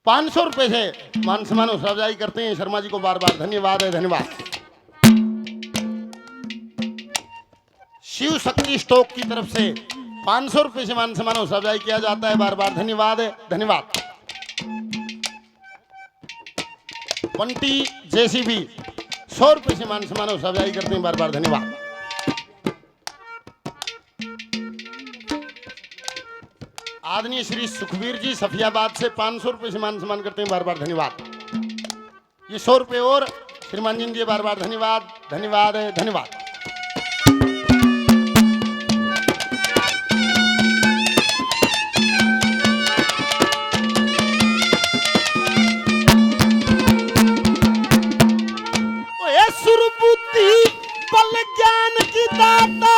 C: 500 रुपए से मान सम्मान और सजाई करते हैं, शर्मा जी को बार बार धन्यवाद है, धन्यवाद। शिव शक्ति स्टॉक की तरफ से 500 रुपए से मान सम्मान और सजाई किया जाता है, बार बार धन्यवाद है, धन्यवाद। पंटी जेसीबी 100 रुपए से मान सम्मान और सजाई करते हैं, बार बार धन्यवाद। आदरणीय श्री सुखबीर जी सफियाबाद से 500 रुपए से मान सम्मान करते हैं, बार बार धन्यवाद। ये 100 रुपए और श्रीमान जी बार बार धन्यवाद, धन्यवाद है, धन्यवाद। सुरबुद्धि बल ज्ञान की दाता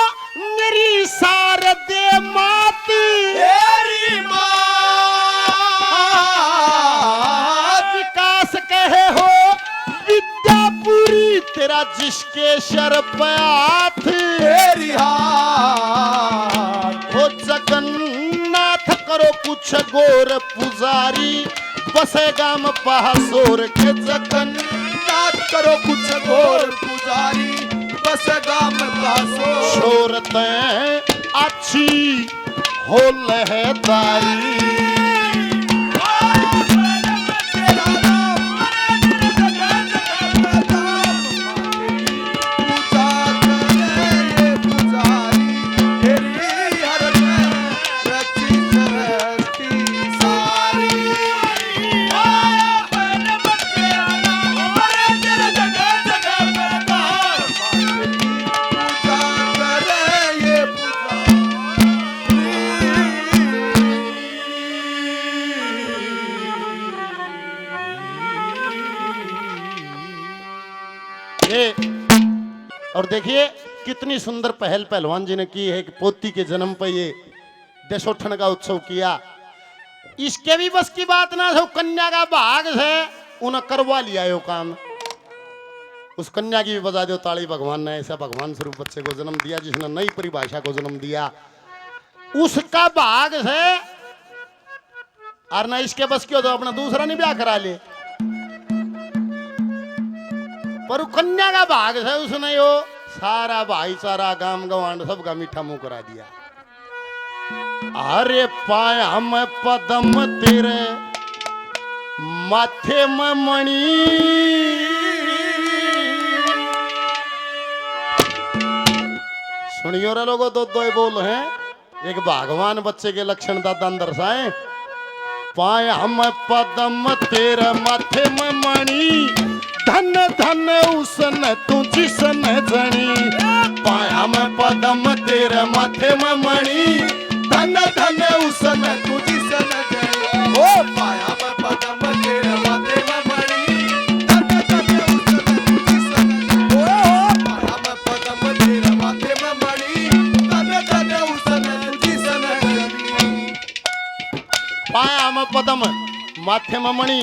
C: तेरा जिसके सर पे हाथ
B: तेरी हाथ
C: हो जगन्नाथ करो कुछ गोर पुजारी बसेगा में पहासोर के
B: जगन्नाथ करो कुछ गोर पुजारी बस गाम पासो
C: शोरते अच्छी हो लहदारी और देखिए कितनी सुंदर पहल पहलवान जी ने की है कि पोती के जन्म पर ये देशोत्थान का उत्सव किया। इसके भी बस की बात ना हो, कन्या का भाग है उन्हें करवा लिया यो काम। उस कन्या की भी बजा दो ताली। भगवान ने ऐसा भगवान स्वरूप बच्चे को जन्म दिया जिसने नई परिभाषा को जन्म दिया, उसका भाग है। और ना इसके बस की हो तो अपना दूसरा नहीं ब्याह करा ले, पर कन्या का भाग है उसने यो सारा भाईचारा गांव गवांड सबका मीठा मुंह करा दिया। अरे पाया में पदम तेरे माथे में मणि, सुनियो रे लोगों, दो बोल हैं। एक भगवान बच्चे के लक्षण दादा दर्शाए। पाया में पदम तेरे माथे में मणि, धन धन उसन तू जिसन जनी। पाया में पदम तेरे माथे में मणि,
B: धन धन उसन तू जिसन जनी। ओ पाया में पदम तेरे माथे में मणि, धन धन उसन तू जिसन जनी। ओ पाया में पदम तेरे माथे में मणि, धन धन उसन तू जिसन जनी।
C: पाया में पदम माथे में मणि,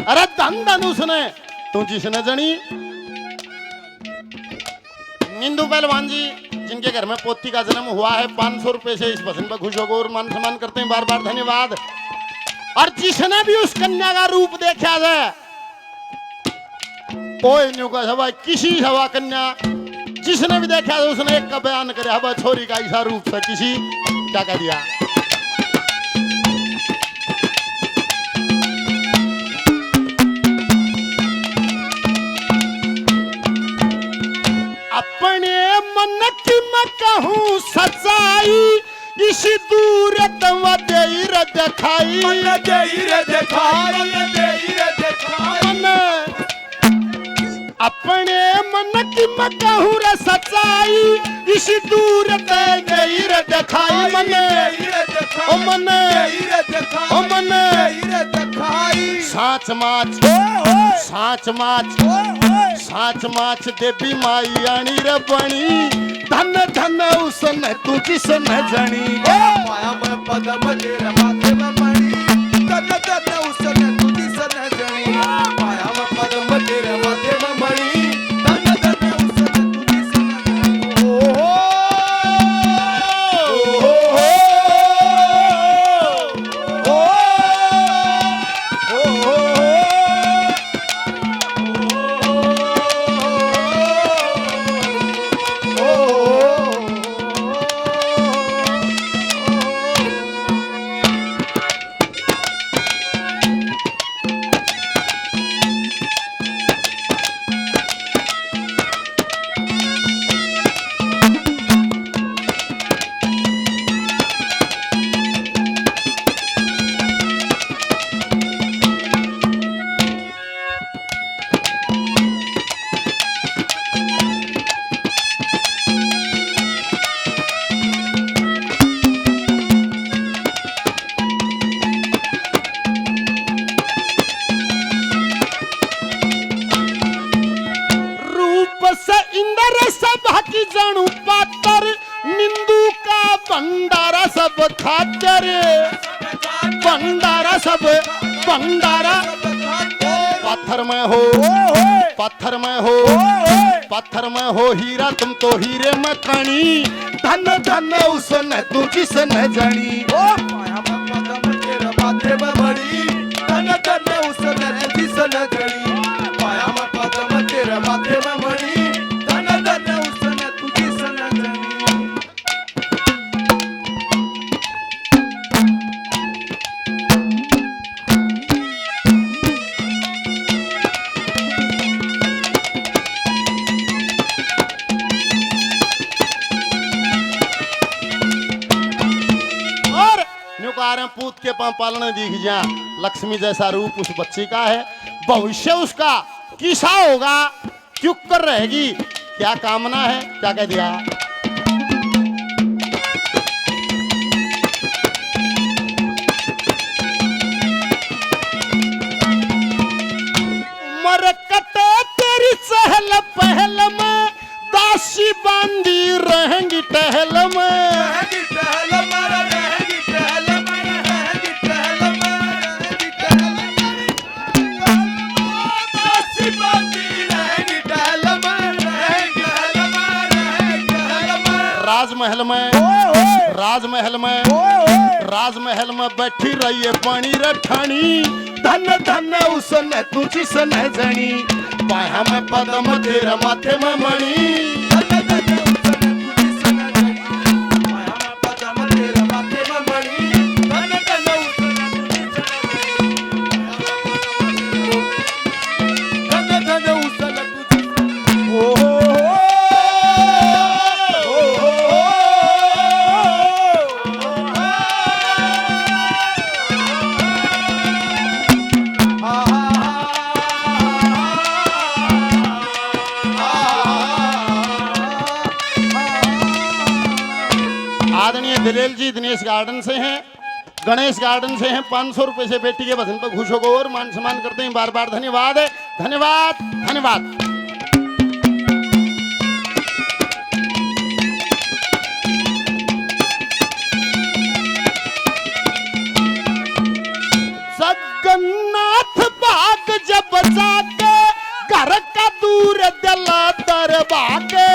C: अरे धन धन उसने तू जिसने जनी। निंदू पहलवान जी जिनके घर में पोती का जन्म हुआ है 500 रुपए से इस भजन पर खुश होकर और मान सम्मान करते हैं, बार बार धन्यवाद। और जिसने भी उस कन्या का रूप देखा है, कोई न्यू का सवा किसी सवा कन्या जिसने भी देखा है उसने एक का बयान करे, हवा छोरी का ऐसा रूप था किसी क्या कह दिया। अपने मन की मैं कहूँ सच्चाई, इसी दूर तम देर दिखाई।
B: मन देर दिखाई, मन देर दिखाई।
C: अपने मन की मैं कहूँ रे सच्चाई, इसी दूर देर दिखाई। मन ओ मन ओ मन साच माच साच माच साच माच देवी माई आनी रे बणी, धन धन उसन तू किसन जनी।
B: पाया में पदम तेरे माथे में मणि, धन धन उसन तू जिसन जनी। पाया में पदम तेरे माथे में मणि, धन धन उसन तू जिसन जनी। ओ
C: की जानू पातर, निंदू का भंडारा सब खातर। भंडारा सब भंडारा पत्थर में हो पत्थर में हो हीरा, तुम तो हीरे में कणी। धन धन उसने तू जिसने जणी।
B: ओ पाया में पदम तेरे माथे में मणि, धन धन उसने जिसने जड़ी। पाया में पदम तेरे माथे में मणि, धन धन उसने तू जिसने जड़ी।
C: पूत के पांव पालने दिख जा। लक्ष्मी जैसा रूप उस बच्ची का है, भविष्य उसका किसा होगा, क्यों कर रहेगी, क्या कामना है, क्या कह दिया। मरकटे तेरी चहल पहल में, दासी बांधी रहेंगी टहल में। राजमहल में बैठी रही है पानी रठानी। धन धन उसने तू जिसने जनी। पाया में पदम तेरे माथे में मणि। दिलेल जी दिनेश गार्डन से हैं, गणेश गार्डन से हैं। 500 रुपए से बेटी के वजन पर खुश होकर और मान सम्मान करते हैं। बार बार धन्यवाद है, धन्यवाद धन्यवाद। जगन्नाथ बाग जब जाके, घर का दूर दिला दरबार के।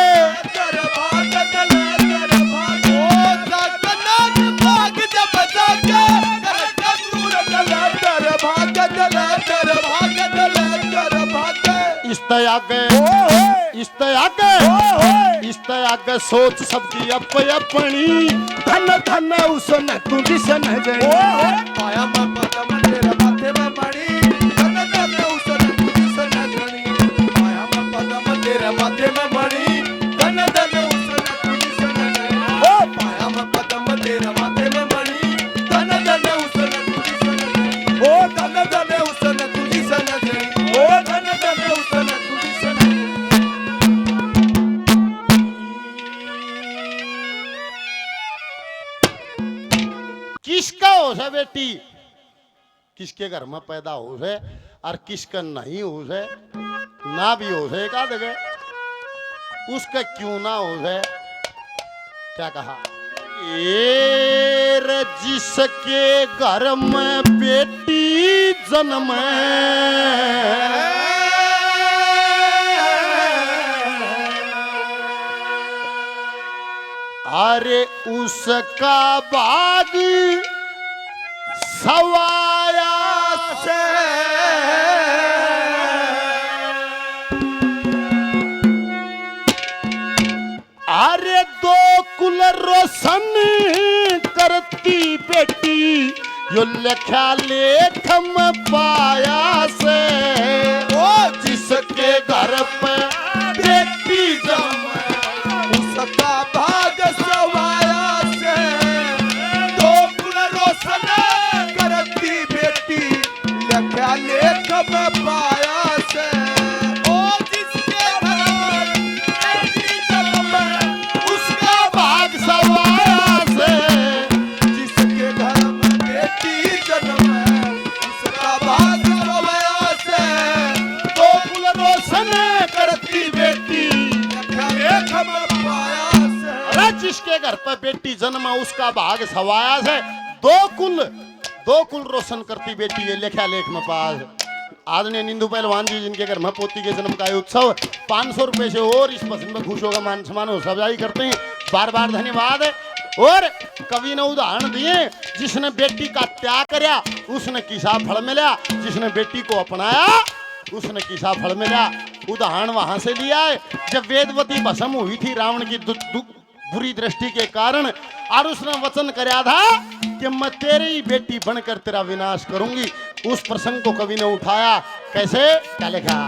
C: इस्ते सोच सबकी अपनी। धन धन उसने तू जिसने जड़ी।
B: पाया में पदम तेरे माथे में मणि, धन धन उसने तू जिसने जड़ी। पाया में पदम तेरे माथे में मणि, धन धन उसने तू जिसने जड़ी। ओ पाया में पदम तेरे माथे में मणि, धन धन उसने तू जिसने जड़ी। ओ धन धन उसने तू जिसने जड़ी। ओ धन धन उसने तू जिसने जड़ी।
C: किसका होश है बेटी, किसके घर में पैदा होश है और किसका नहीं होश है, ना भी होश है का देखे, उसका क्यों ना होश है। क्या कहा, एर जिसके घर में बेटी जन्म अरे उसका बाग सवाया से। अरे दो कुल रोशन करती बेटी, यो लिखा लेख में पाया से। ओ जिसके घर पे बेटी जन्म,
B: उसका भाग सवाया से। दो कुल रोशन करती बेटी, लख्या लेख में पाया से। ओ जिसके घर बेटी जन्म, उसका
C: भाग सवाया से।
B: जिसके घर में बेटी जन्म, उसका भाग सवाया से।
C: दो कुल रोशन करती बेटी,
B: लख्या लेख में
C: जिसके घर पर बेटी जन्मा उसका भाग सवाया है। दो कुल रोशन करती बेटी, ये लिखा लेख में पास। आदरणीय निंदू पहलवान जी जिनके घर में पोती के जन्म का ये उत्सव 500 रुपए से और इस पसंद में खुश होगा मान सम्मान हो सजाई करते हैं, बार बार धन्यवाद। और कवि ने उदाहरण दिए, जिसने बेटी का त्याग करया उसने किसा फल मिला, जिसने बेटी को अपनाया उसने किसा फल मिला। उदाहरण वहां से लिया है जब वेदवती भस्म हुई थी रावण की बुरी दृष्टि के कारण, और उसने वचन कराया था कि मैं तेरी ही बेटी बनकर तेरा विनाश करूंगी। उस प्रसंग को कवि ने उठाया, कैसे, क्या लिखा?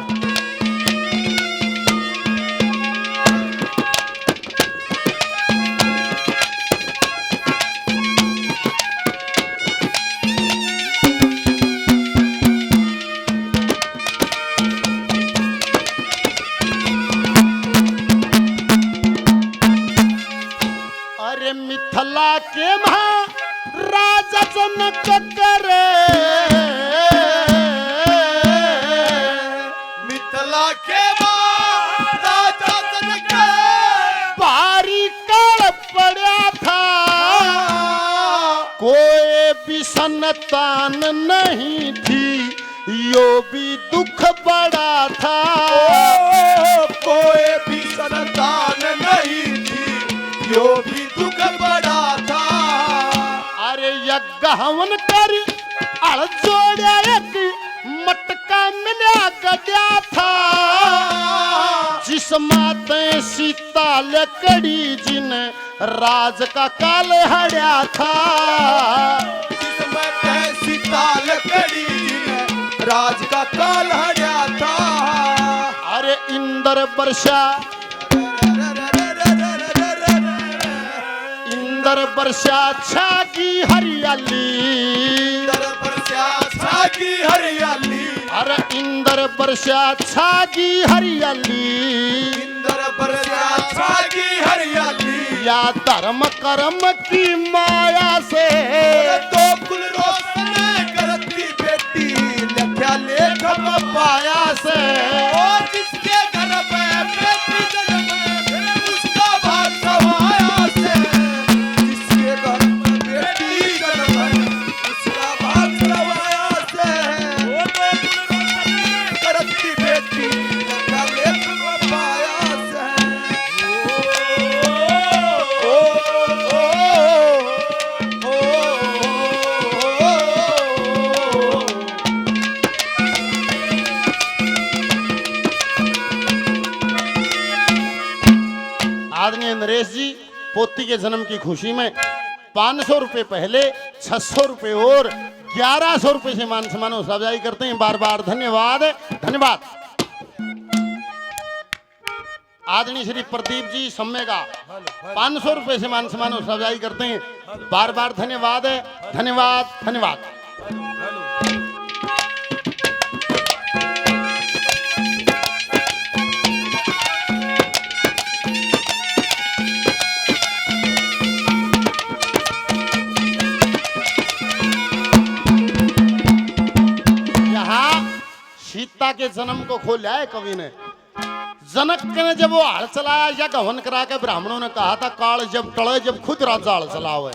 C: अरे मिथिला के महाराजा जनक करे,
B: मिथिला के महाराजा जनक
C: भारी काल पड़ा था, कोई भी संतान नहीं थी, यो भी दुख बड़ा था।
B: कोई भी संतान नहीं थी, यो भी दुख बड़ा था।
C: अरे यज्ञ हवन कर अड़ जोड़े एक मटका मिला गया था, जिस माते सीता लकड़ी जिने राज का काल हड़या था,
B: जिसमें कैसी ताल कड़ी ने राज का काल हड़या था।
C: अरे इंद्र वर्षा, इंद्र वर्षा छागी हरियाली,
B: इंद्र वर्षा छागी हरियाली,
C: अरे इंद्र वर्षा छागी हरियाली,
B: इंद्र वर्षा छागी हरियाली।
C: या धर्म कर्म की माया से
B: तो कुल रोशन करती बेटी लख्या लेख
C: पाया से,
B: और जिसके घर में बेटी जन्म उसका भाग सवाया से, जिसके घर में बेटी जन्म उसका भाग सवाया से। वो तो करती बेटी लख्या लेख पाया से।
C: आदरणीय नरेश जी पोती के जन्म की खुशी में 500 रुपए पहले, 600 रुपए और 1100 रुपए से मान सम्मान सजाई करते हैं, बार बार धन्यवाद धन्यवाद। आदरणीय श्री प्रदीप जी सम्मे का 500 रुपए से मान सम्मान सजाई करते हैं, बार बार धन्यवाद धन्यवाद धन्यवाद। सीता के जन्म को खोला है कवि ने। जनक ने जब वो हल चलाया या गवन करा के ब्राह्मणों ने कहा था काल जब टले जब खुद राजा हल चलाओ है।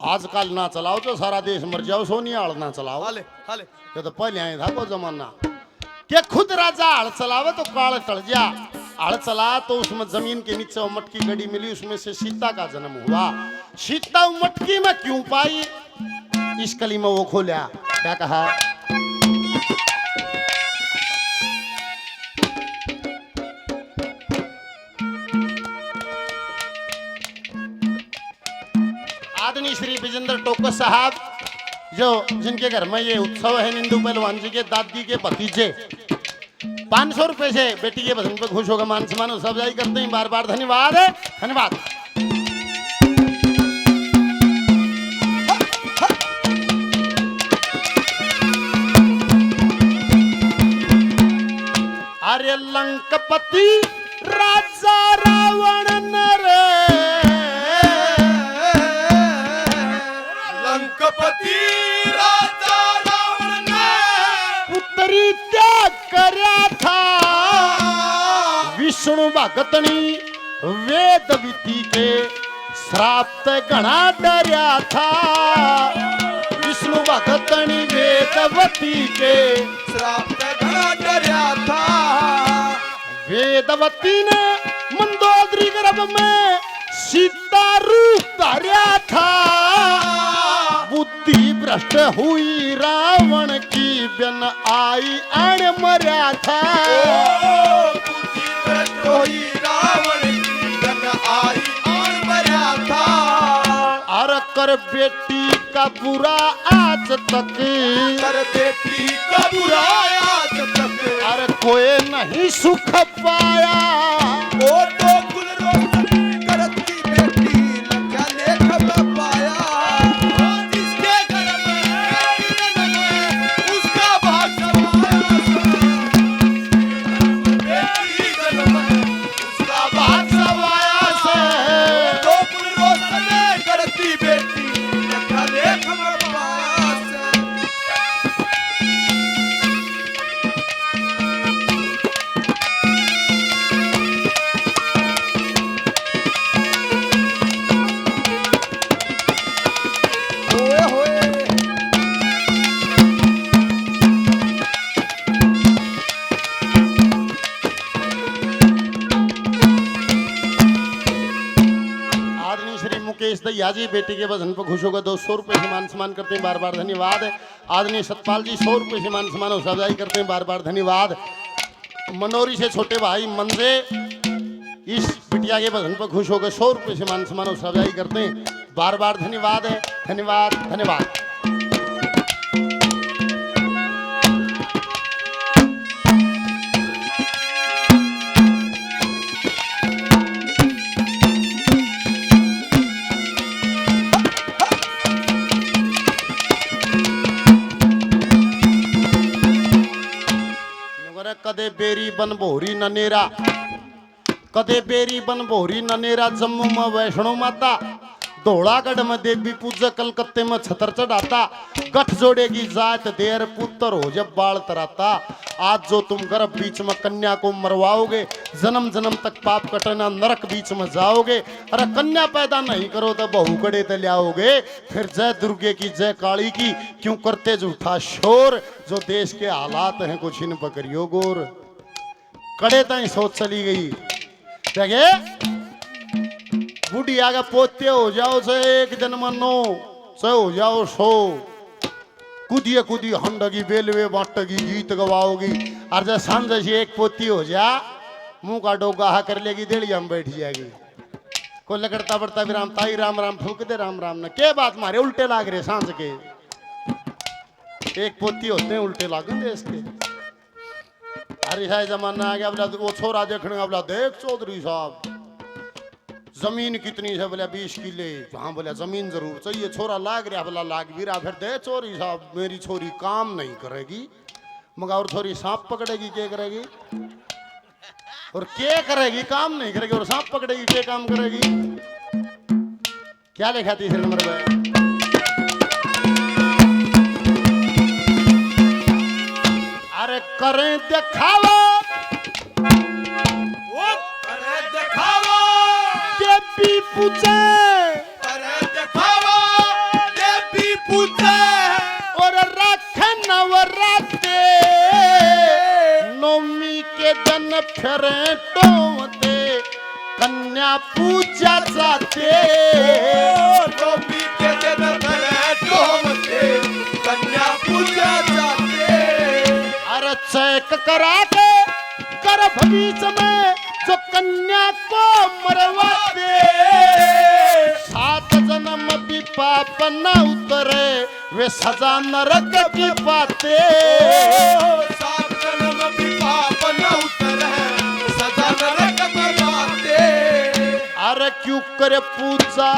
C: आजकल ना चलाओ तो सारा देश मर जाओ, सोनी हल ना चलाओ। ये तो पहले आए था को जमाना कि खुद राजा हल चलावे तो काल टल जा। हल चला तो उसमें जमीन के नीचे वो मटकी गड़ी मिली, उसमें से सीता का जन्म हुआ। सीता मटकी में क्यों पाई, इस कली में वो खोला, क्या कहा? आदरणीय श्री विजेंद्र टोकस साहब जो जिनके घर में ये उत्सव है, निंदू पहलवान जी के दादी के भतीजे 500 रुपए से बेटी के पसंद पर खुश होकर मान सम्मान सजाई करते हैं, बार बार धन्यवाद धन्यवाद। अरे लंकपति राजा रावण नरे,
B: लंकपति राजा रावण ने
C: पुत्री त्याग करया था। विष्णु भगतनी वेद विधि के श्राप ते घना डरया था। विष्णु भगतनी वेदवती के
B: श्राप से घना डरा था।
C: वेदवती ने मंदोदरी गर्भ में सीता रूप धार्या था। बुद्धि भ्रष्ट हुई रावण की बन आई अण मर्या था।
B: बुद्धि भ्रष्ट हुई रावण की बन आई अण मर्या था।
C: अर कर बेटी का बुरा आज तक,
B: कर बेटी का बुरा आज तक,
C: अरे कोई नहीं सुख पाया।
B: ओ तो कुल रोशनी करती बेटी लख्या लेख में पाया। जिसके घर में उसका भाग समाया। बेटी घर में उसका भाग समाया से। तो कुल रोशनी करती बेटी लख्या लेख में पाया से। होए होए
C: आदरणीय श्री मुकेश दहिया जी बेटी के वजन पर खुश होकर 200 रुपए से मान सम्मान करते हैं, बार बार धन्यवाद। आदरणीय सतपाल जी 100 रुपए से मान सम्मान और सजाई करते हैं, बार बार धन्यवाद। मनोरी से छोटे भाई मंजे इस बिटिया के वजन पर खुश होकर 100 रुपए से मान सम्मान और सजाई करते हैं, बार बार धन्यवाद है। धन्यवाद धन्यवाद। कदे बेरी बन भोरी ननेरा, कदे बेरी बन भोरी ननेरा। जम्मू में वैष्णो माता, धोलागढ़ में देवी पूजा, कलकत्ते में छतर चढ़ाता। गठ जोड़ेगी जात देर पुत्र हो जब बाल तराता। आज जो तुम गर्भ बीच में कन्या को मरवाओगे, जन्म जन्म तक पाप कटना नरक बीच में जाओगे। अरे कन्या पैदा नहीं करो तो बहू कड़े ते लाओगे। फिर जय दुर्गे की जय काली की, क्यों करते झूठा शोर। जो देश के हालात हैं कुछ इन बकरियों गोर। कड़े ताई सोच चली गई देखे बुढ़िया का पोते हो जाओ से एक जन्म नो से हो जाओ सो। कूदिए कूदिए हंडगी बेलवे बांटगी गीत गवाओगी। और जब सांझ से एक पोती हो जा मुंह का डोगा हा कर लेगी, देड़िया में बैठ जाएगी। को लगड़ता बढ़ता भी राम ताई राम राम फूक दे राम राम न के बात मारे उल्टे लाग रहे सांझ के। एक पोती होते हैं उल्टे लागन देश के। अरे है जमाना आ गया बोला वो छोरा देखने बोला देख चौधरी साहब जमीन कितनी है, बोला 20 किले। हाँ बोला जमीन जरूर चाहिए। छोरा लाग रहा, बोला लाग भी रहा। फिर दे चोरी साहब मेरी छोरी काम नहीं करेगी, मगर और छोरी सांप पकड़ेगी क्या करेगी, और क्या करेगी काम नहीं करेगी, और सांप पकड़ेगी क्या काम करेगी। क्या लिखा तीसरे नंबर पे अरे करें दिखावा,
B: वो करे दिखावा।
C: देवी पूजे,
B: करे दिखावा देवी पूजे।
C: और रखे नवराते नौमी के दिन फिरे टोमते कन्या पूजा जाते।
B: नौमी के दिन फिरे टोमते कन्या पूजा जाते।
C: अरे चेक करा के गर्भ बीच में जो कन्या को मरवाते। 7 जन्म भी पाप न उतरे वे सजा नरक की पाते।
B: 7 जन्म भी पाप न उतरे सजा नरक में पाते।
C: अरे क्यों करे पूजा,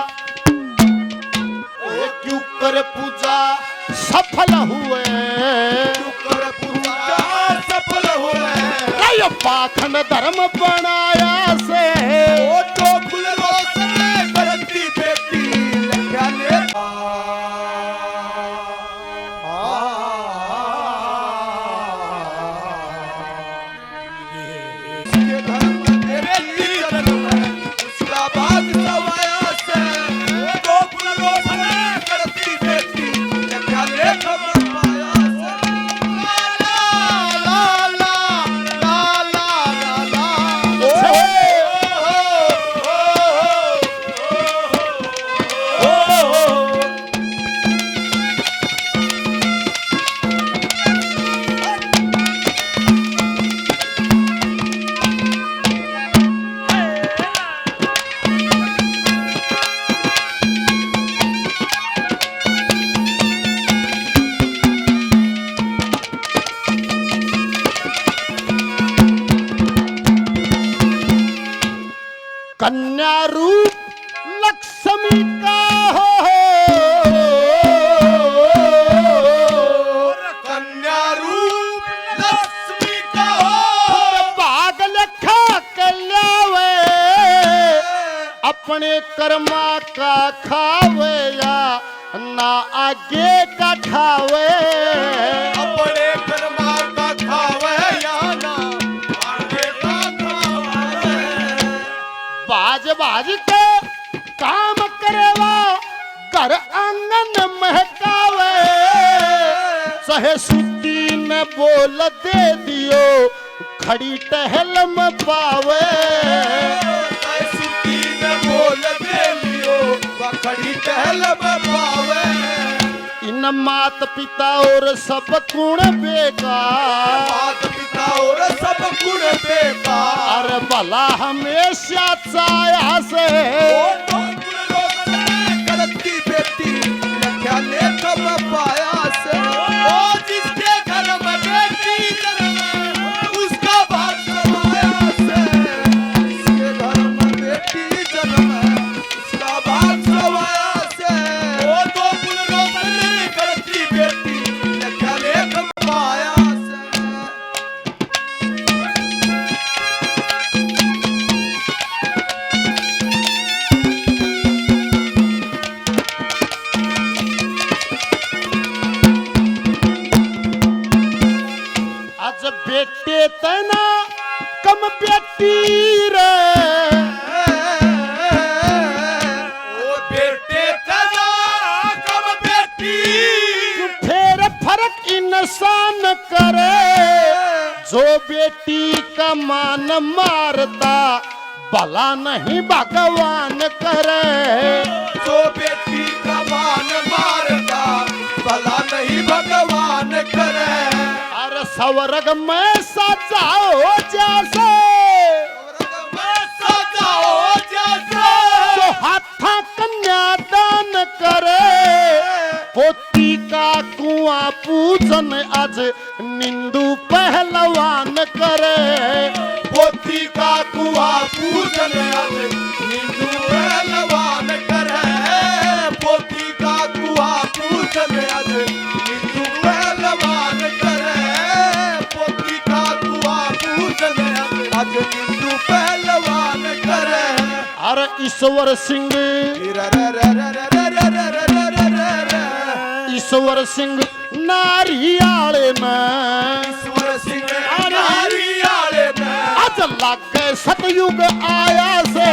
C: क्यों करे पूजा सफल हुए।
B: कर पूजा सफल हुए।
C: यो पाखंड धर्म बनाया से।
B: ओ तो कुल रोशन करती बेटी लख्या ले। इसके धर्म बेटी जन्म है उसका भाग सवाया से। ओ तो कुल रोशन करती बेटी लख्या ले।
C: कन्या रूप लक्ष्मी का हो,
B: कन्या रूप लक्ष्मी का हो,
C: भाग लखा कल्यावे अपने कर्मा का खावे या ना आगे का खावे,
B: अपने कर्मा का खावे या ना आगे का खावे।
C: बाज बाज के काम करेवा घर आंगन महकावे, सहे सुती न बोल दे दियो खड़ी टहल में पावे,
B: सुती न बोल दे लियो खड़ी टहल में पावे।
C: इन मात पिता और सब गुण बेकार,
B: माता पिता और सब गुण बेकार,
C: अरे भला हमेशा छाया से
B: करती बेटी लख्या लेख पाया से। ओ जिसके घर में बेटी जन्म उसका भाग समाया से, जिसके घर में बेटी जन्म उसका भाग समाया से। ओ तो कुल रोशन करती बेटी लख्या लेख पाया से।
C: आज बेटे तना कम बेटी रे,
B: ओ बेटे तना कम बेटी,
C: फिर फर्क इंसान करे जो बेटी का मान मारता भला नहीं भगवान करे,
B: जो बेटी का मान मारता भला नहीं भगवान करे।
C: अरे स्वर्ग में सजाओ जैसे
B: सजाओ जैसे
C: जो हाथा कन्यादान करे, पोती का कुआं पूजन आज निंदू पहलवान करे,
B: पोती का कुआं पूजन आज निंदू पहलवान करे, पोती का कुआं पूजन आज निंदू पहलवान करे, पोती का कुआं पूजन आज निंदू पहलवान करे।
C: अरे ईश्वर सिंह ईश्वर सिंह नारियाले में,
B: ईश्वर सिंह नारियाले में,
C: आज लागे सतयुग आया से,